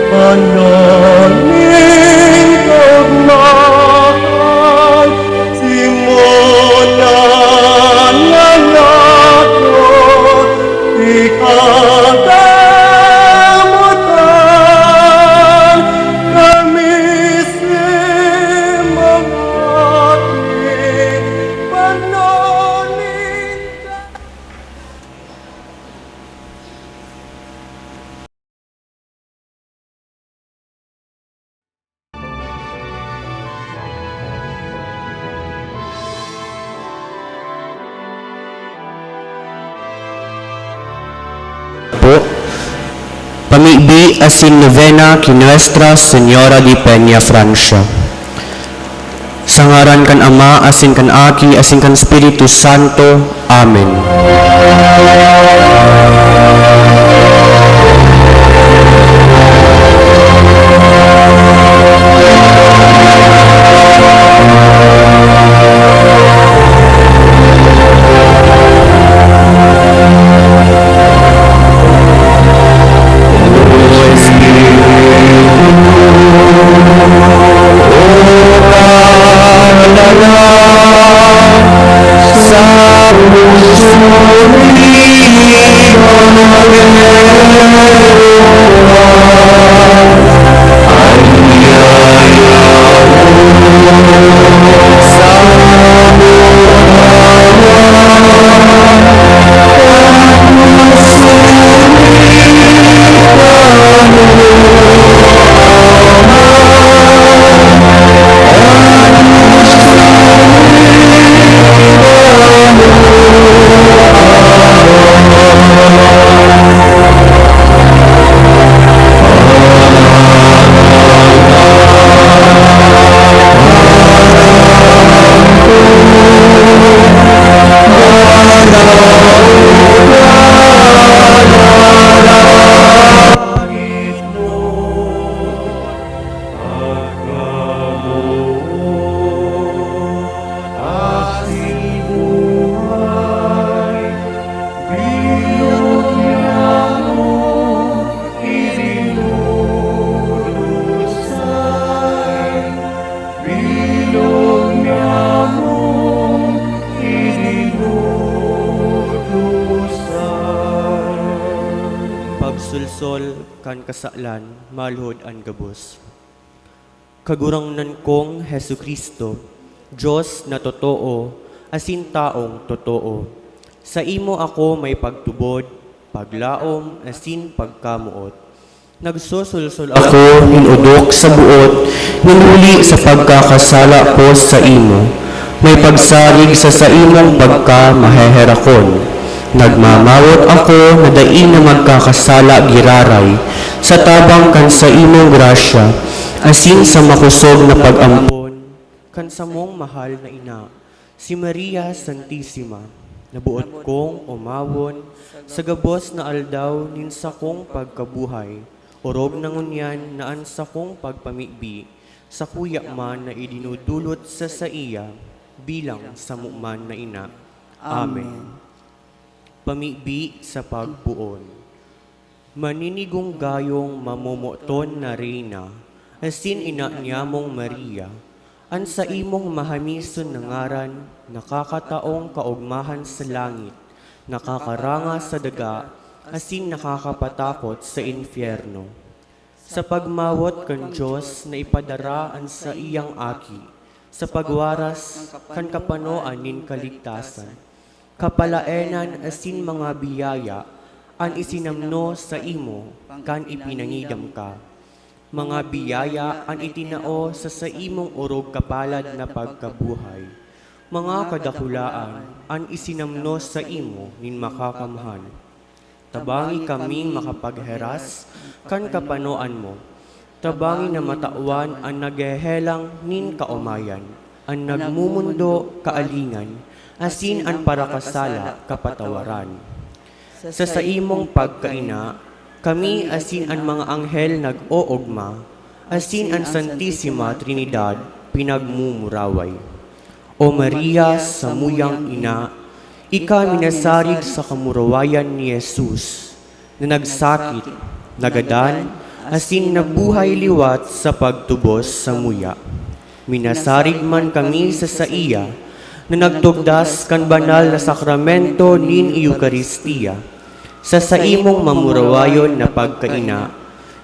Panalangin pamigbi asin novena ki Nuestra Señora de Peña, Francia. Sa ngaran kan Ama, asin kan Aki, asin kan Espiritu Santo. Amen. Pagsulsol kan kasalan, malhod ang gabos. Kagurangnan kong Hesu Kristo, Diyos na totoo, asin taong totoo. Sa imo ako may pagtubod, paglaom, asin pagkamuot. Nagsusulsol ako inudok sa buot, ninuli sa pagkakasala ko sa imo. May pagsarig sa imong pagka maheherakon. Nagmamawot ako na dai na magkakasala giraray, sa tabang kan sa imong grasya, asin sa makusog na pag-ampon, kan sa mong mahal na ina, si Maria Santissima, nabuot kong umawon, sa gabos na aldaw nin sa kong pagkabuhay, orog na ngunyan naan sa kong pagpamigbi, sa kuya man na idinudulot sa iya, bilang sa muman na ina. Amen. Pamigbi sa pagbuon. Maninigong gayong mamumoton na reyna, asin ina niya mong Maria, an sa imong mahamison na ngaran, nakakataong kaugmahan sa langit, nakakaranga sa daga, asin nakakapatakot sa infyerno. Sa pagmawot kan Diyos na ipadaraan sa iyang aki, sa pagwaras kan kapanoan nin kaligtasan, kapalaenan asin mga biyaya, an isinamno sa imo, kan ipinangidam ka. Mga biyaya an itinao sa imong urog kapalad na pagkabuhay. Mga kadakulaan an isinamno sa imo nin makakamhan. Tabangi kaming makapagheras, kan kapanoan mo. Tabangi na matawan an naghehelang nin kaumayan, an nagmumundo kaalingan, asin ang parakasala kapatawaran. Sa imong pagkaina, kami asin ang mga anghel nag-oogma, asin ang Santissima Trinidad pinagmumuraway. O Maria, samuyang ina, ika minasarig sa kamurawayan ni Jesus, na nagsakit, nagadan, asin nabuhay liwat sa pagtubos sa muya. Minasarig man kami sa iya, na nagtugdas kan banal na sakramento nin Eucharistia. Sa imong mamurawayon na pagkaina,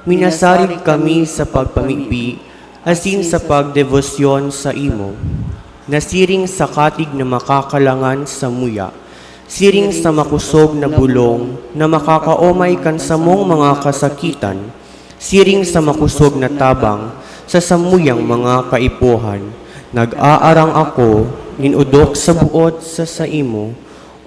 minasarig kami sa pagpamigbi, asin sa pagdevosyon sa imo. Nasiring sa katig na makakalangan sa muya, siring sa makusog na bulong na makakaomay kan sa mong mga kasakitan, siring sa makusog na tabang sa samuyang mga kaipuhan. Nag-aarang ako, inudok sa buot sa imo,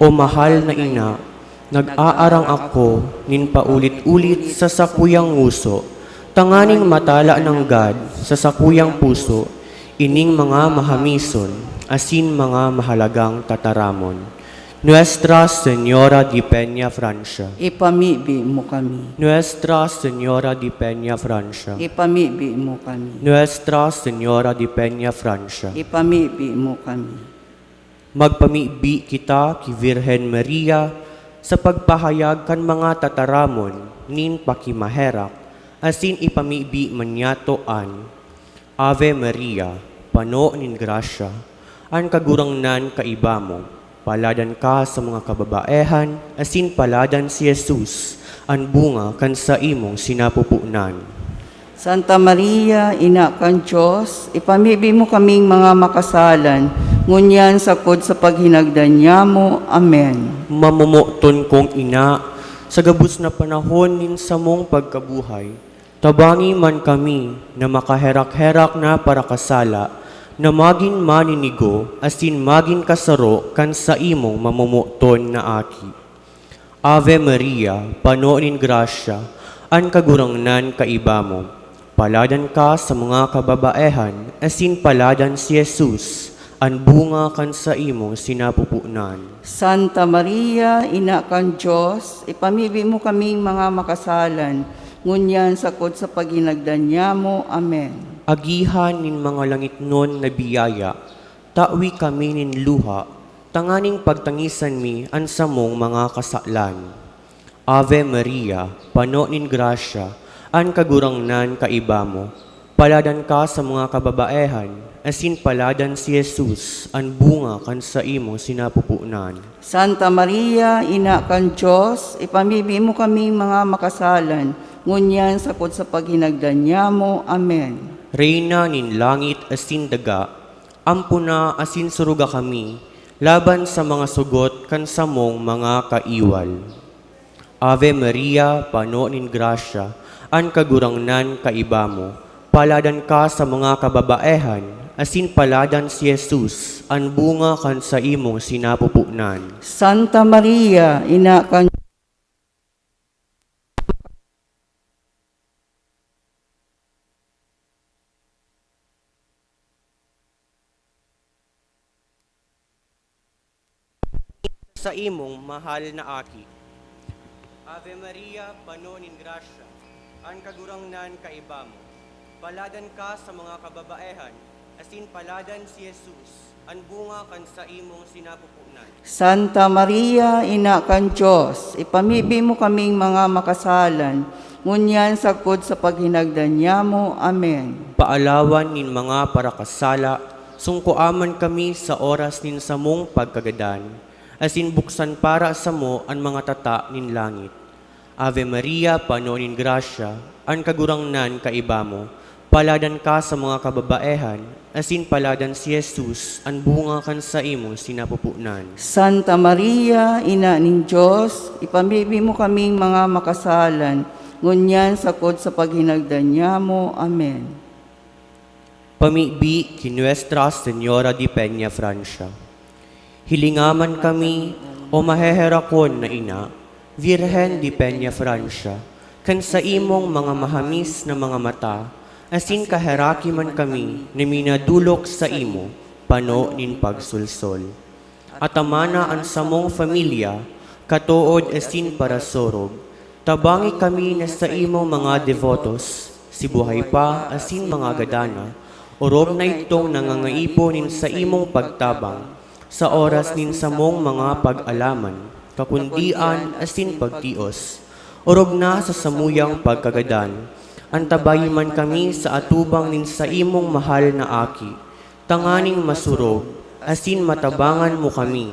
o mahal na ina, Nag-aarang ako, nin paulit-ulit sa sakuyang nguso, tanganing matala ng God sa sakuyang puso, ining mga mahamison, asin mga mahalagang tataramon. Nuestra Señora de Peña Francia. Ipamibi mo kami. Nuestra Señora de Peña Francia. Ipamibi mo kami. Nuestra Señora de Peña Francia. Ipamibi mo kami. Magpamibi kita ki Virgen Maria sa pagpahayag kan mga tataramon nin pakimaherak asin ipamibi manyatoan. Ave Maria, pano nin grasya, an kagurangnan kaiba mo. Paladan ka sa mga kababaehan, asin paladan si Jesus, ang bunga kan sa imong sinapupunan. Santa Maria, Ina kan Diyos, ipamibi mo kaming mga makasalan, ngunyan sakod sa paghinagdan niya mo. Amen. Mamumuton kong ina, sa gabus na panahon nin sa mong pagkabuhay, tabangi man kami na makaherak-herak na para kasala, na maging maninigo, asin maging kasaro kan sa imong mamumuton na aki. Ave Maria, pano nin grasya, an kagurangnan kaiba mo. Paladan ka sa mga kababaehan, asin paladan si Jesus, an bunga kan sa imong sinapupunan. Santa Maria, Ina kan Diyos, ipamibi mo kaming mga makasalan, ngunyan sakod sa paghinagdan niya mo. Amen. Agihan nin mga langit nun na biyaya, tawi kami nin luha, tanganing pagtangisan mi an samong mga kasaklan. Ave Maria, pano nin grasya, an kagurangnan kaiba mo. Paladan ka sa mga kababaehan, asin paladan si Jesus, an bunga kan sa imo sinapupunan. Santa Maria, Ina kan Diyos, ipamibi mo kaming mga makasalan, ngunyan sakod sa paghinagdan niya mo. Amen. Reyna nin langit asin daga, ampuna asin suruga kami, laban sa mga sugot kan samong mga kaiwal. Ave Maria, pano nin grasya, an kagurangnan kaiba mo. Paladan ka sa mga kababaehan, asin paladan si Jesus, an bunga kan sa imong sinapupunan. Santa Maria, Ina kan Sa imong mahal na aki. Ave Maria, pano nin grasya, an kagurangnan kaiba mo. Paladan ka sa mga kababaehan, asin paladan si Jesus, an bunga kan sa imong sinapupunan. Santa Maria, Ina kan Diyos, ipamibi mo kaming mga makasalan, ngunyan sakod sa paghinagdan niya mo. Amen. Paalawan nin mga parakasala, sungkuaman kami sa oras nin samong pagkagadan, asin buksan para sa mo ang mga tata nin langit. Ave Maria, pano nin grasya, an kagurangnan kaiba mo. Paladan ka sa mga kababaehan, asin paladan si Jesus, an bunga kan sa imong sinapupunan. Santa Maria, Ina ning Diyos, ipamibi mo kaming mga makasalan, ngunyan sakod sa paghinagdan niya mo. Amen. Pamibi ki Nuestra Señora de Peña Francia. Hilingaman kami o maheherakon na ina, Virgen de Peña Francia, kan sa imong mga mahamis na mga mata, asin kaheraki man kami na minadulok sa imo, pano nin pagsulsol. Atamana ang samong familia, katuod asin para sorog, tabangi kami na sa imong mga devotos, si buhay pa asin mga gadana, orob na itong nangangaiponin sa imong pagtabang, sa oras nin samong mga pag-alaman, kakundian asin pagtios, orog na sa samuyang pagkagadan, antabay man kami sa atubang nin sa imong mahal na aki, tanganing masurog, asin matabangan mo kami,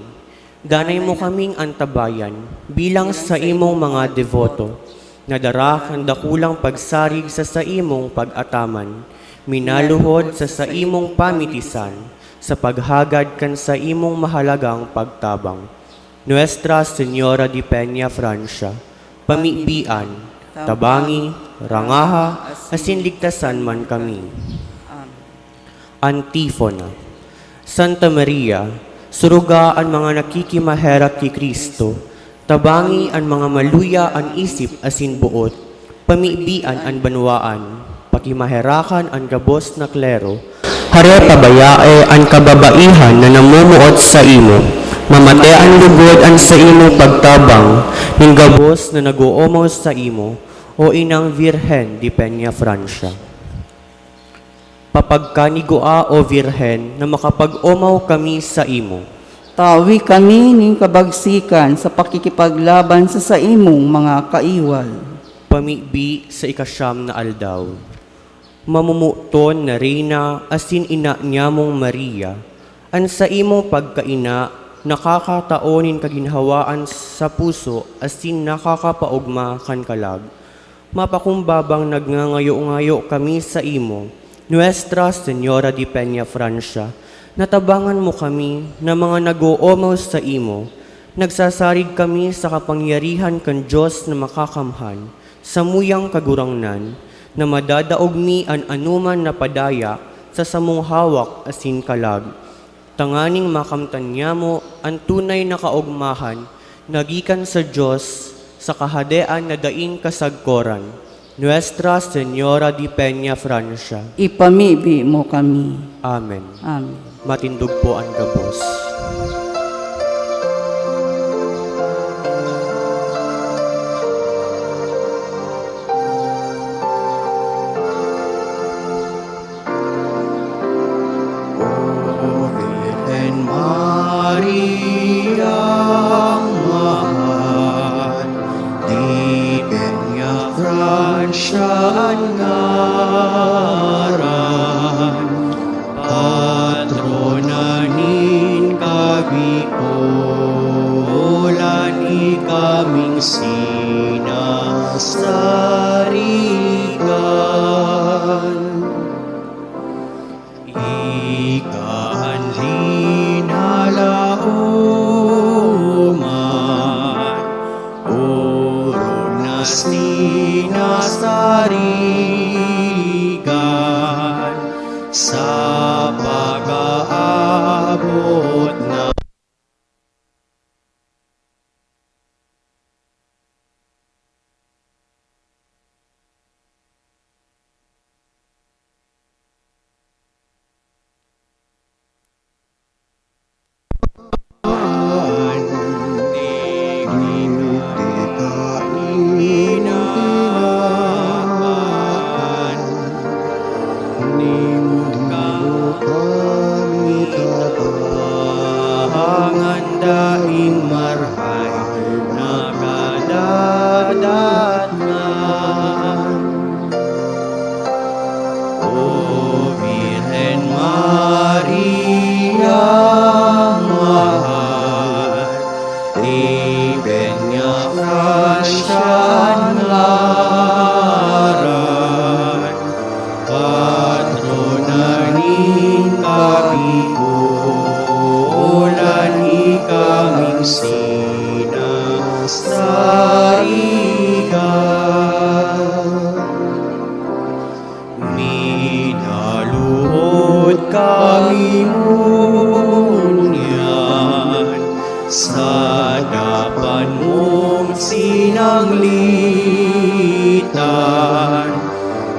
danay mo kaming antabayan, bilang sa imong mga devoto, nadara ang dakulang pagsarig sa imong pag-ataman, minaluhod sa imong pamitisan, sa paghagad kan sa imong mahalagang pagtabang. Nuestra Señora de Peña Francia, pamibian, tabangi, rangaha, asin ligtasan man kami. Antifona. Santa Maria, suruga ang mga nakikimaherak kay Kristo, Tabangi an mga maluya an isip asin buot, pamiibian an banwaan, pakimaherakan an gabos na klero, hare pabayae an kababaihan na namumuot sa imo, mamate ang lugod an sa imo pagtabang, ning gabos na naguomaw sa imo, o inang Virhen di Peña Francia. Papagkanigua o Virhen na makapag-omaw kami sa imo, Tawi kami ning kabagsikan sa pakikipaglaban sa imong mga kaiwal. pamibi sa ikasyam na aldaw. Mamumuton na reyna asin ina niyamong Maria, an sa imong pagkaina nakakataonin kaginhawaan sa puso asin nakakapaugma kan kalag. Mapakumbabang nagngangayo-ngayo kami sa imo, Nuestra Señora di Peña Francia, natabangan mo kami na mga nag-oomaw sa imo, nagsasarig kami sa kapangyarihan kan Diyos na makakamhan, sa muyang kagurangnan, na madadaog mi an anuman na padaya sa samong hawak asin kalag. Tanganing makamtan niya mo ang tunay na kaugmahan, nagikan sa Diyos, sa kahadean na daing kasagkoran, Nuestra Señora di Peña Francia. Ipamibi mo kami. Amen. Amen. Matindog po ang gabos. O Virgen Maria, mahal, di Peña Francia ang ngaran, patronanin kabikulan, ikaming sinasarigan. Ikaan linalauman, urog na sinasarigan, sa pag-aabot na daing marhay nakadadatnan. O Virgen Maria, mahal, di Peña Francia ang ngaran, patronanin kabikulan, ikaming sinasarigan. Minaluhod kami ngunyan, sa dapan mong sinanglitan,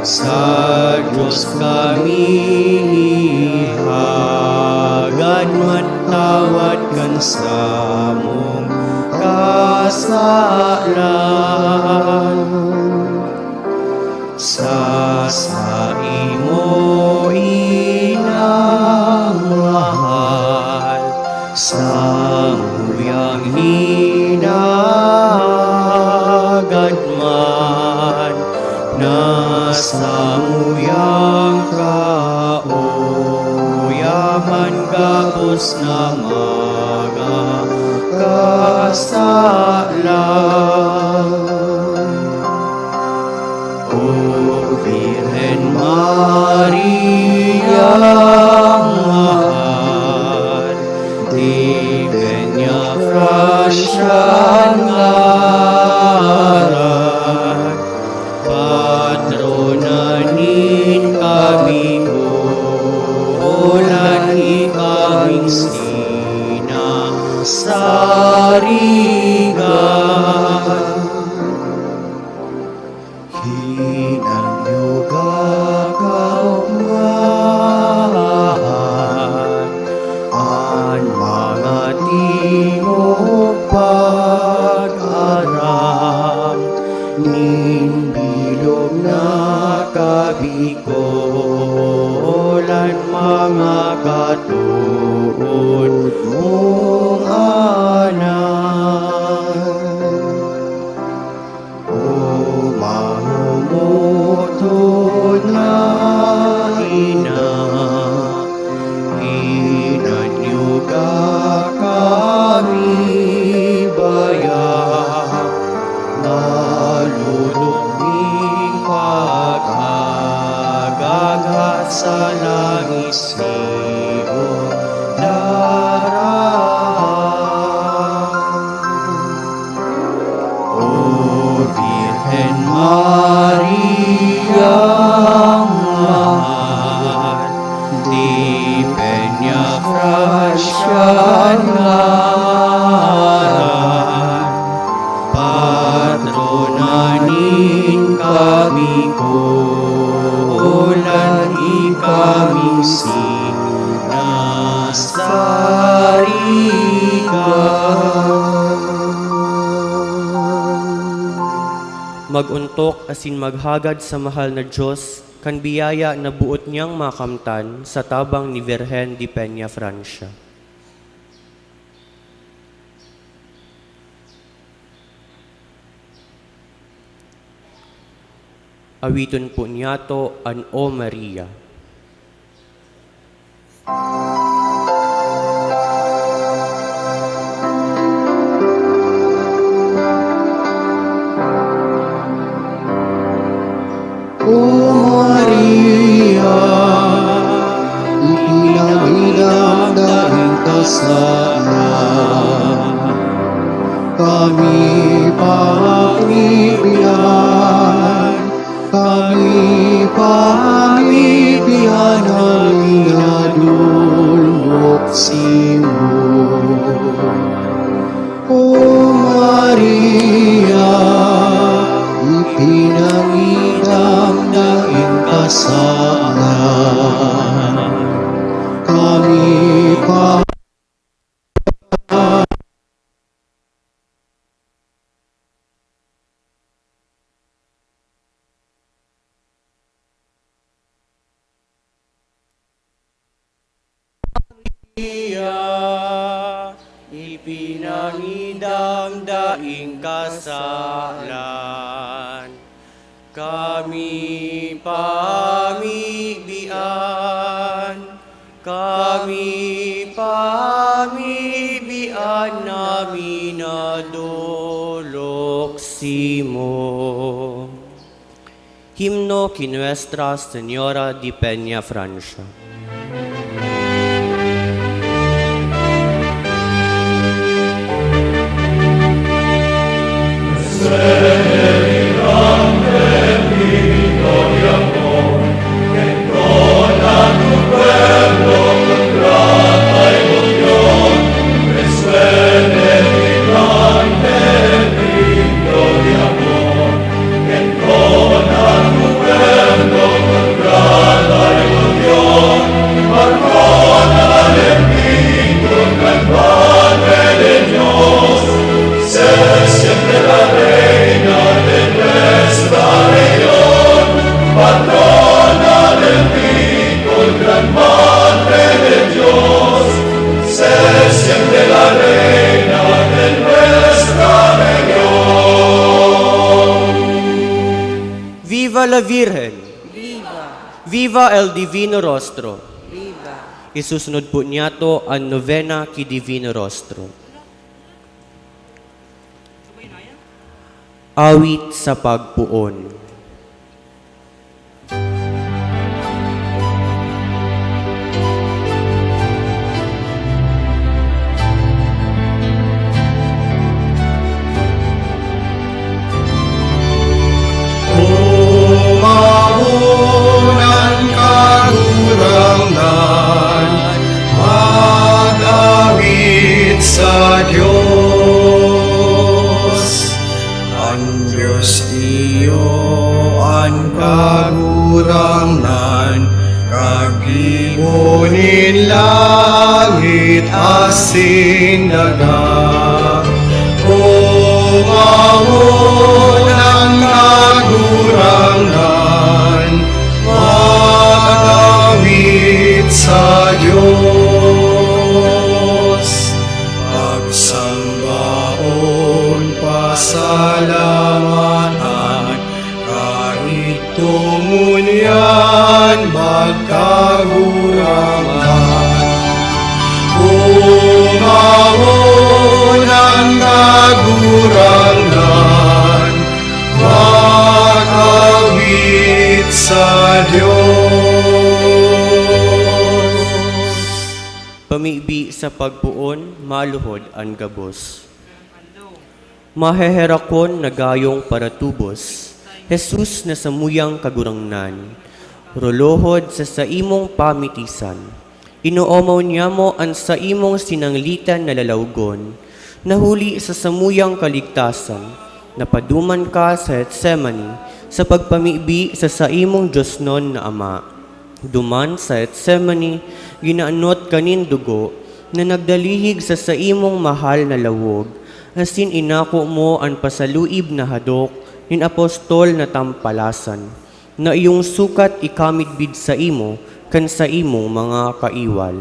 sa Diyos kami hagad, matawad kan sa mong kasalan. Sa imo inang mahal, sa muyang hinagad man, nasa muyang kauyaman gapos na mga kasalan. O Virgen Maria, mahal, di Peña Francia ang ngaran, patronanin kabikulan, ikaming sinasarigan. mga katuod mong anak. O mamumutod na ina, inanyuga kami bayan, nalulunging pag-agagat sa langit siyo darang. O Virgen Maria, mahal, di Peña Francia ngaran, patronanin kami kulan ikami sinasarigan. Maguntok asin maghagad sa mahal na Diyos, kan biyaya na buot niyang makamtan sa tabang ni Virgen di Peña Francia. Awiton po niyato an O Maria. O Maria, ipinangilang dahil kasalanan, kami pangibigyan, ang inadulok simo. O Maria, ipinangilang dahil kasalanan, kami ipinangidang daing kasalan, kami pamibian namin na dolok simo. Himno ki Nuestra Señora di Peña Francia. Viva la Virgen! Viva el Divino Rostro! Isusunod po niyato ang novena ki Divino Rostro. Awit sa pagpuon. Maunang kagurangan, mag-awit sa Diyos. Ang Diyos iyo ang kagurangan, kagibunin langit asin daga. Kung ang kagurangan, mag-awit pamibi sa pagpuon, maluhod ang gabos. Maheherakon na gayong paratubos, Jesus na samuyang kagurangnan, rolohod sa saimong pamitisan. Inuomaw niya mo ang saimong sinanglitan na lalawgon, nahuli sa samuyang kaligtasan, napaduman ka sa Getsemani, sa pagpamibi sa saimong Diyosnon na Ama. Duman sa Getsemani, ginaanot kanin dugo, na nagdalihig sa saimong mahal na lawog, asin inako mo ang pasaluib na hadok, nin apostol na tampalasan, na iyong sukat ikamidbid sa imo, kan sa imong mga kaiwal.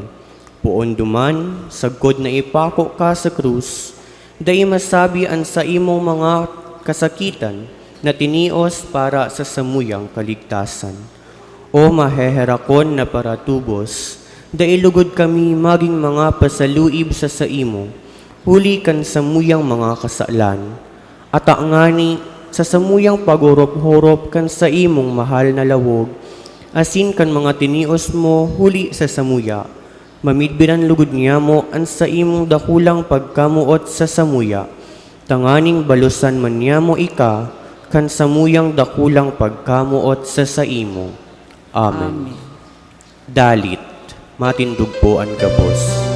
Puon duman, sagkod na ipako ka sa krus, dai masabi ang sa imong mga kasakitan, na tinios para sa samuyang kaligtasan. O maheherakon na paratubos, dailugod kami maging mga pasaluib sa saimo, huli kan samuyang mga kasalan. At ngani, sa samuyang pagurop-hurop kan sa imong mahal na lawog, asin kan mga tinios mo huli sa samuya, mamidbiran lugod niya mo ang sa imong dakulang pagkamuot sa samuya, tanganing balusan man niya mo ika, kan samuyang dakulang pagkamuot sa saimo. Amen. Dalit, matindog po ang gabos.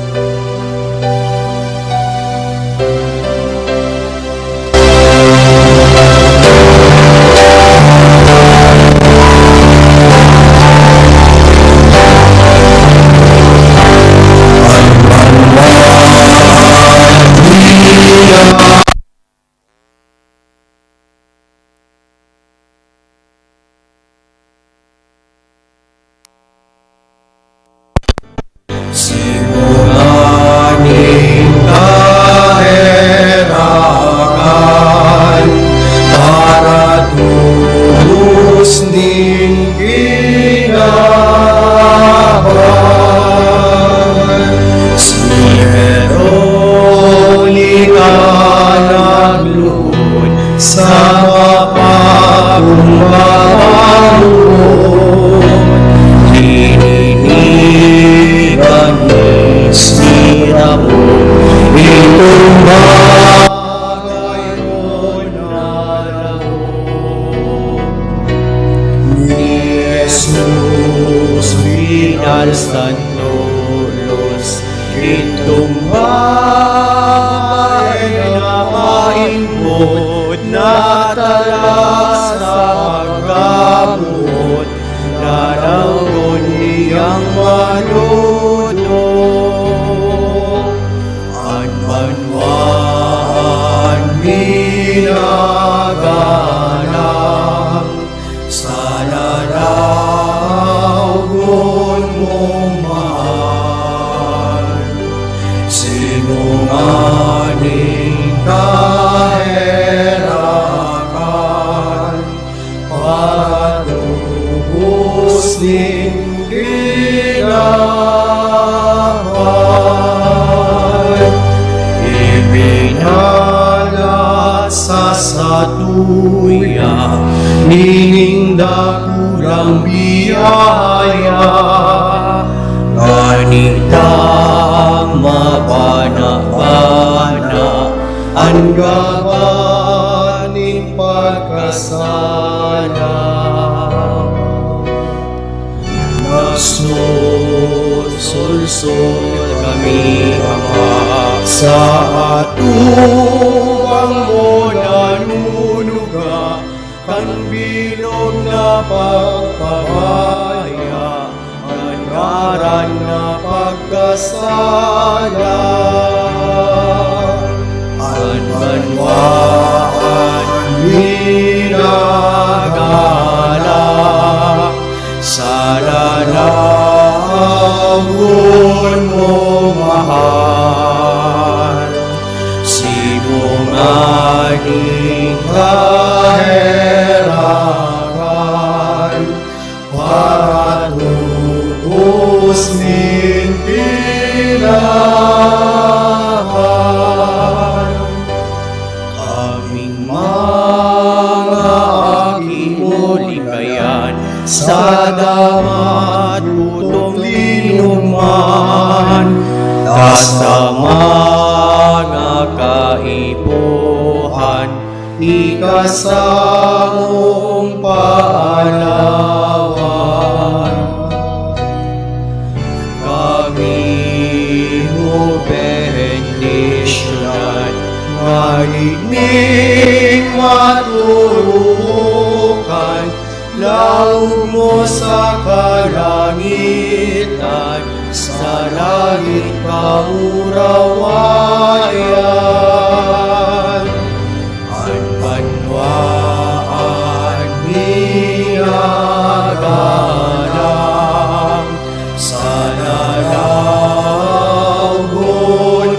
Sa damat utong linuman, Sa mga kaipuhan, ikasangong paalawan. Kami benedisyonan, maligning maturukan, laog mo sa kalangitan, sa langit kaurawayan. Ang banwaan niyagalang, sa nalawgon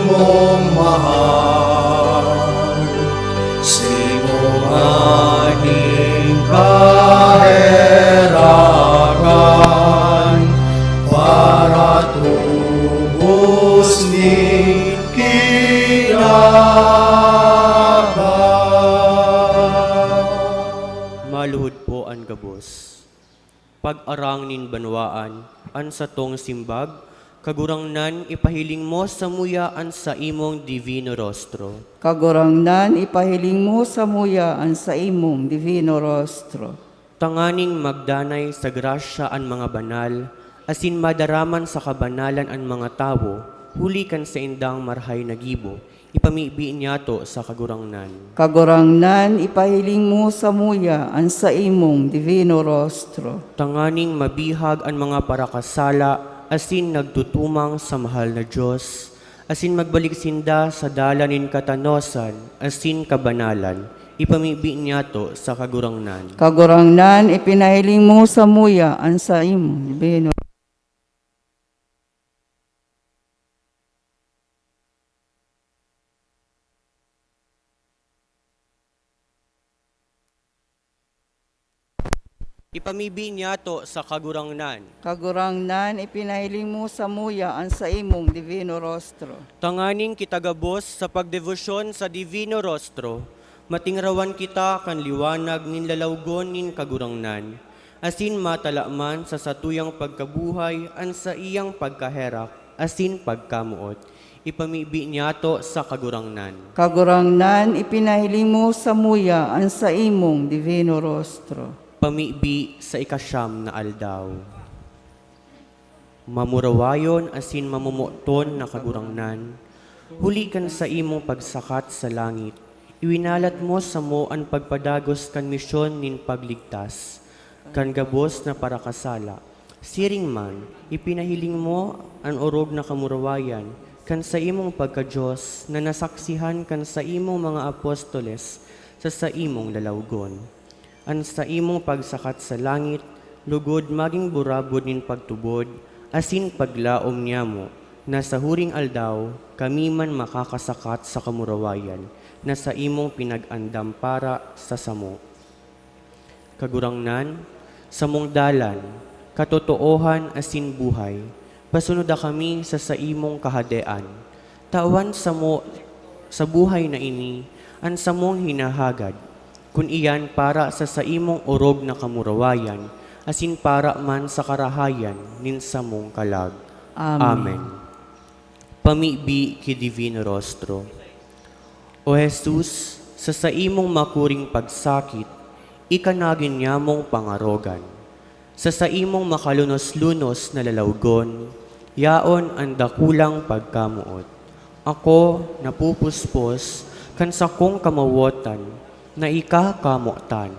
mong mahal. Simunganing kaheragan, para tubos ni kinaban. Maluhod po ang gabos. Pag-arang nin banwaan, an satong simbag, kagurangnan ipahiling mo sa muyaan sa imong divino rostro. Kagurangnan ipahiling mo sa muyaan sa imong divino rostro. Tanganing magdanay sa grasya ang mga banal, asin madaraman sa kabanalan ang mga tawo, hulikan sa indang marhay na gibo, ipamibi niyato sa kagurangnan. Kagurangnan ipahiling mo sa muyaan sa imong divino rostro. Tanganing mabihag ang mga parakasala, asin nagtutumang sa mahal na Diyos, asin magbalik sinda sa dalanin katanosan, asin kabanalan, ipamibi niyato sa kagurangnan. Kagurangnan ipinahiling mo sa muyaan sa imong divino. Ipamibi niyato sa kagurangnan. Kagurangnan ipinahiling mo sa muyaan sa imong divino rostro. Tanganing kitagabos sa pagdevosyon sa divino rostro, matingrawan kita kan liwanag nin lalawgon nin kagurangnan, asin matalaman sa satuyang pagkabuhay an sa iyang pagkaherak, asin pagkamuot. Ipamibi niyato sa kagurangnan. Kagurangnan ipinahiling mo sa muyaan sa imong divino rostro. Pamibi sa ikasyam na aldaw. Mamurawayon asin mamumuton na kagurangnan, hulikan sa imong pagsakat sa langit, iwinalat mo sa mo ang pagpadagos kan misyon nin pagligtas, kan gabos na parakasala. Siring man, ipinahiling mo ang orog na kamurawayan, kan sa imong pagka-Diyos na nasaksihan kan sa imong mga apostoles sa imong lalawgon. An sa imong pagsakat sa langit, lugod maging burabod nin pagtubod, asin paglaom niya mo, na sa huring aldaw, kami man makakasakat sa kamurawayan, na sa imong pinag-andam para sa samo. Kagurangnan, samong dalan, katotoohan asin buhay, pasunoda kami sa imong kahadean. Tawan samo sa buhay na ini, an samong hinahagad, kun iyan para sa imong orog na kamurawayan, asin para man sa karahayan nin samong kalag. Amen. Pamibi ki divino rostro. O Jesus, sa imong makuring pagsakit, ikanagin niya mong pangarogan. Sa imong makalunos-lunos na lalawgon, yaon ang dakulang pagkamuot. Ako napupuspos kan sa kong kamawotan, na ikakamutan,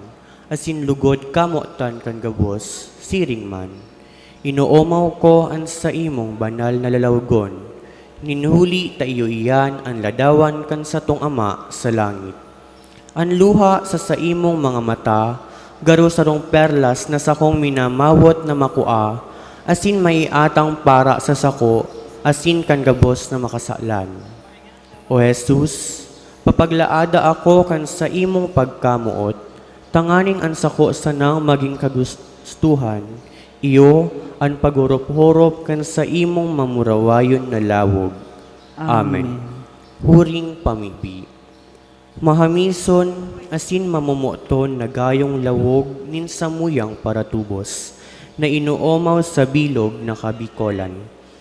asin lugod kamutan kan gabos, siring man. Inuomaw ko an sa imong banal na lalawgon, ninhuli ta iyo iyan ang ladawan kan sa tong ama sa langit. Ang luha sa imong mga mata, garo sarong perlas na sakong minamawot na makua, asin may atang para sa sako, asin kan gabos na makasalan. O Jesus, papaglaada ako kan sa imong pagkamuot, tanganing an sako sanang maging kagustuhan, iyo ang pagurop-hurop kan sa imong mamurawayon na lawog. Amen. Huring pamibi. Mahamison asin mamumuton na gayong lawog nin samuyang paratubos, na inuomaw sa bilog na kabikolan.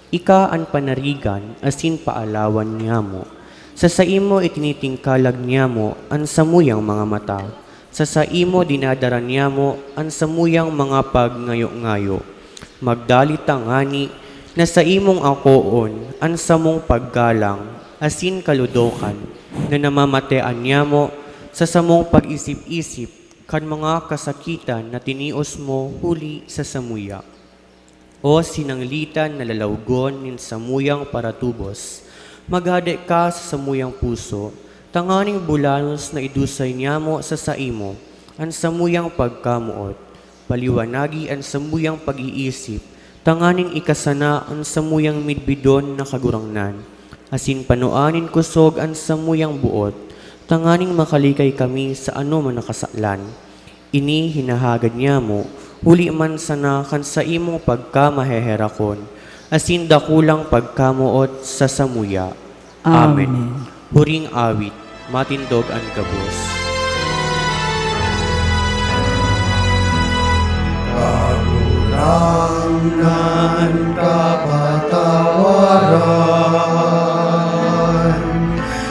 Ika an panarigan, asin paalawan niya mo. Sa saimo itinitingkalag niya mo, ang samuyang mga mata. Sa saimo dinadaran niya mo, ang samuyang mga pagngayo-ngayo. Magdalita ngani, na sa imong akoon, ang samong paggalang, asin kaludokan, na namamatean niya mo, sa samong pag-isip-isip, kan mga kasakitan na tinios mo huli sa samuya. O sinanglitan na lalawgon nin samuyang paratubos, maghade ka sa samuyang puso, tanganing bulanos na idusay niya mo sa saimo, ang samuyang pagkamuot, paliwanagi ang samuyang pag-iisip, tanganing ikasana ang samuyang midbidon na kagurangnan, asin panuanin kusog ang samuyang buot, tanganing makalikay kami sa ano man nakasaklan. Ini hinahagad niya mo, huli man sana kan sa imong pagkamaheherakon, asin dakulang pagkamuot sa samuya. Amen. Huring awit, matindog ang gabos. Kagurangan kapatawaran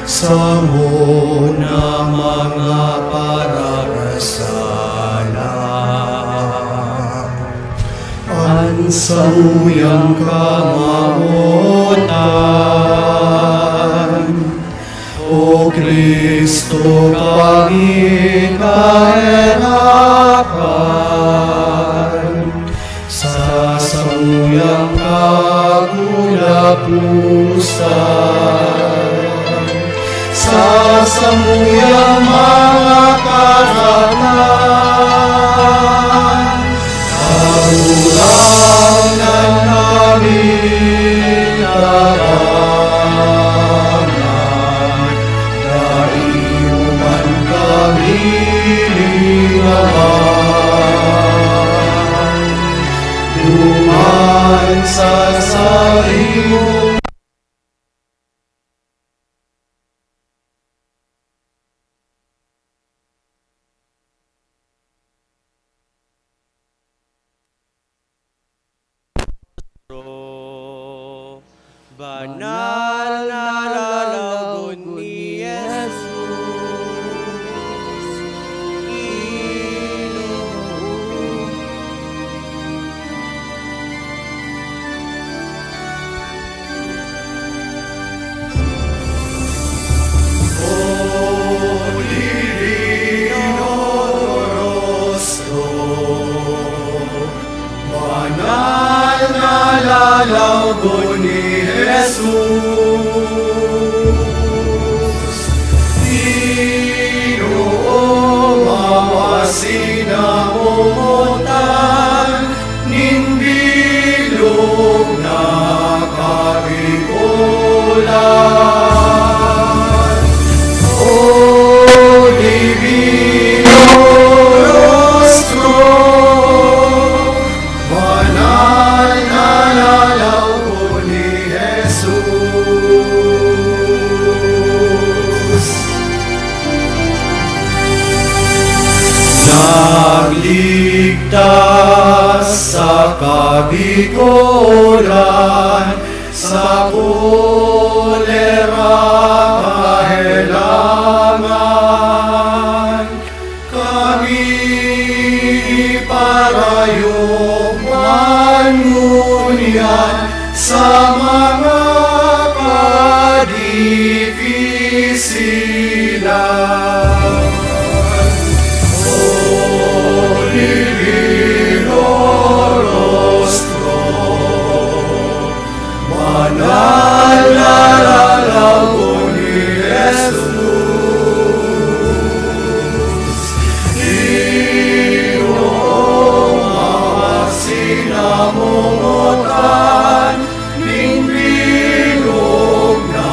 sa muna mga pararasala. Ang samuyang kamamutan, O Kristo kami kahirapan, sa samuyang kagulapusan, sa samuyang mga karatan, kagurangan namin darangan, daiuman kami lingawan, duman sa sarimo. Banal na lalagon ni Jesus, Banal na lalagon ni Jesus, Ginoo mawasinamutan, ninbilog na karikulan. O Divino Rostro, banal na lalago ni Jesus, nagligtas sa kabikulan, sa kolera kahelangan, kami parayong mangunyan sa mga kadifisilan. O Divino Rostro, banal na lalago ni Jesus, Ginoo mawasinamutan, ninbilog na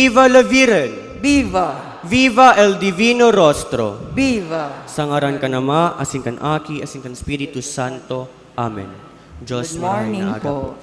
Viva la Virgen! Viva! Viva el Divino Rostro! Viva! Sangaran ka nama, asin kan Aki, asin kan Espiritu Santo. Amen. Diyos Good morning maraming aga po.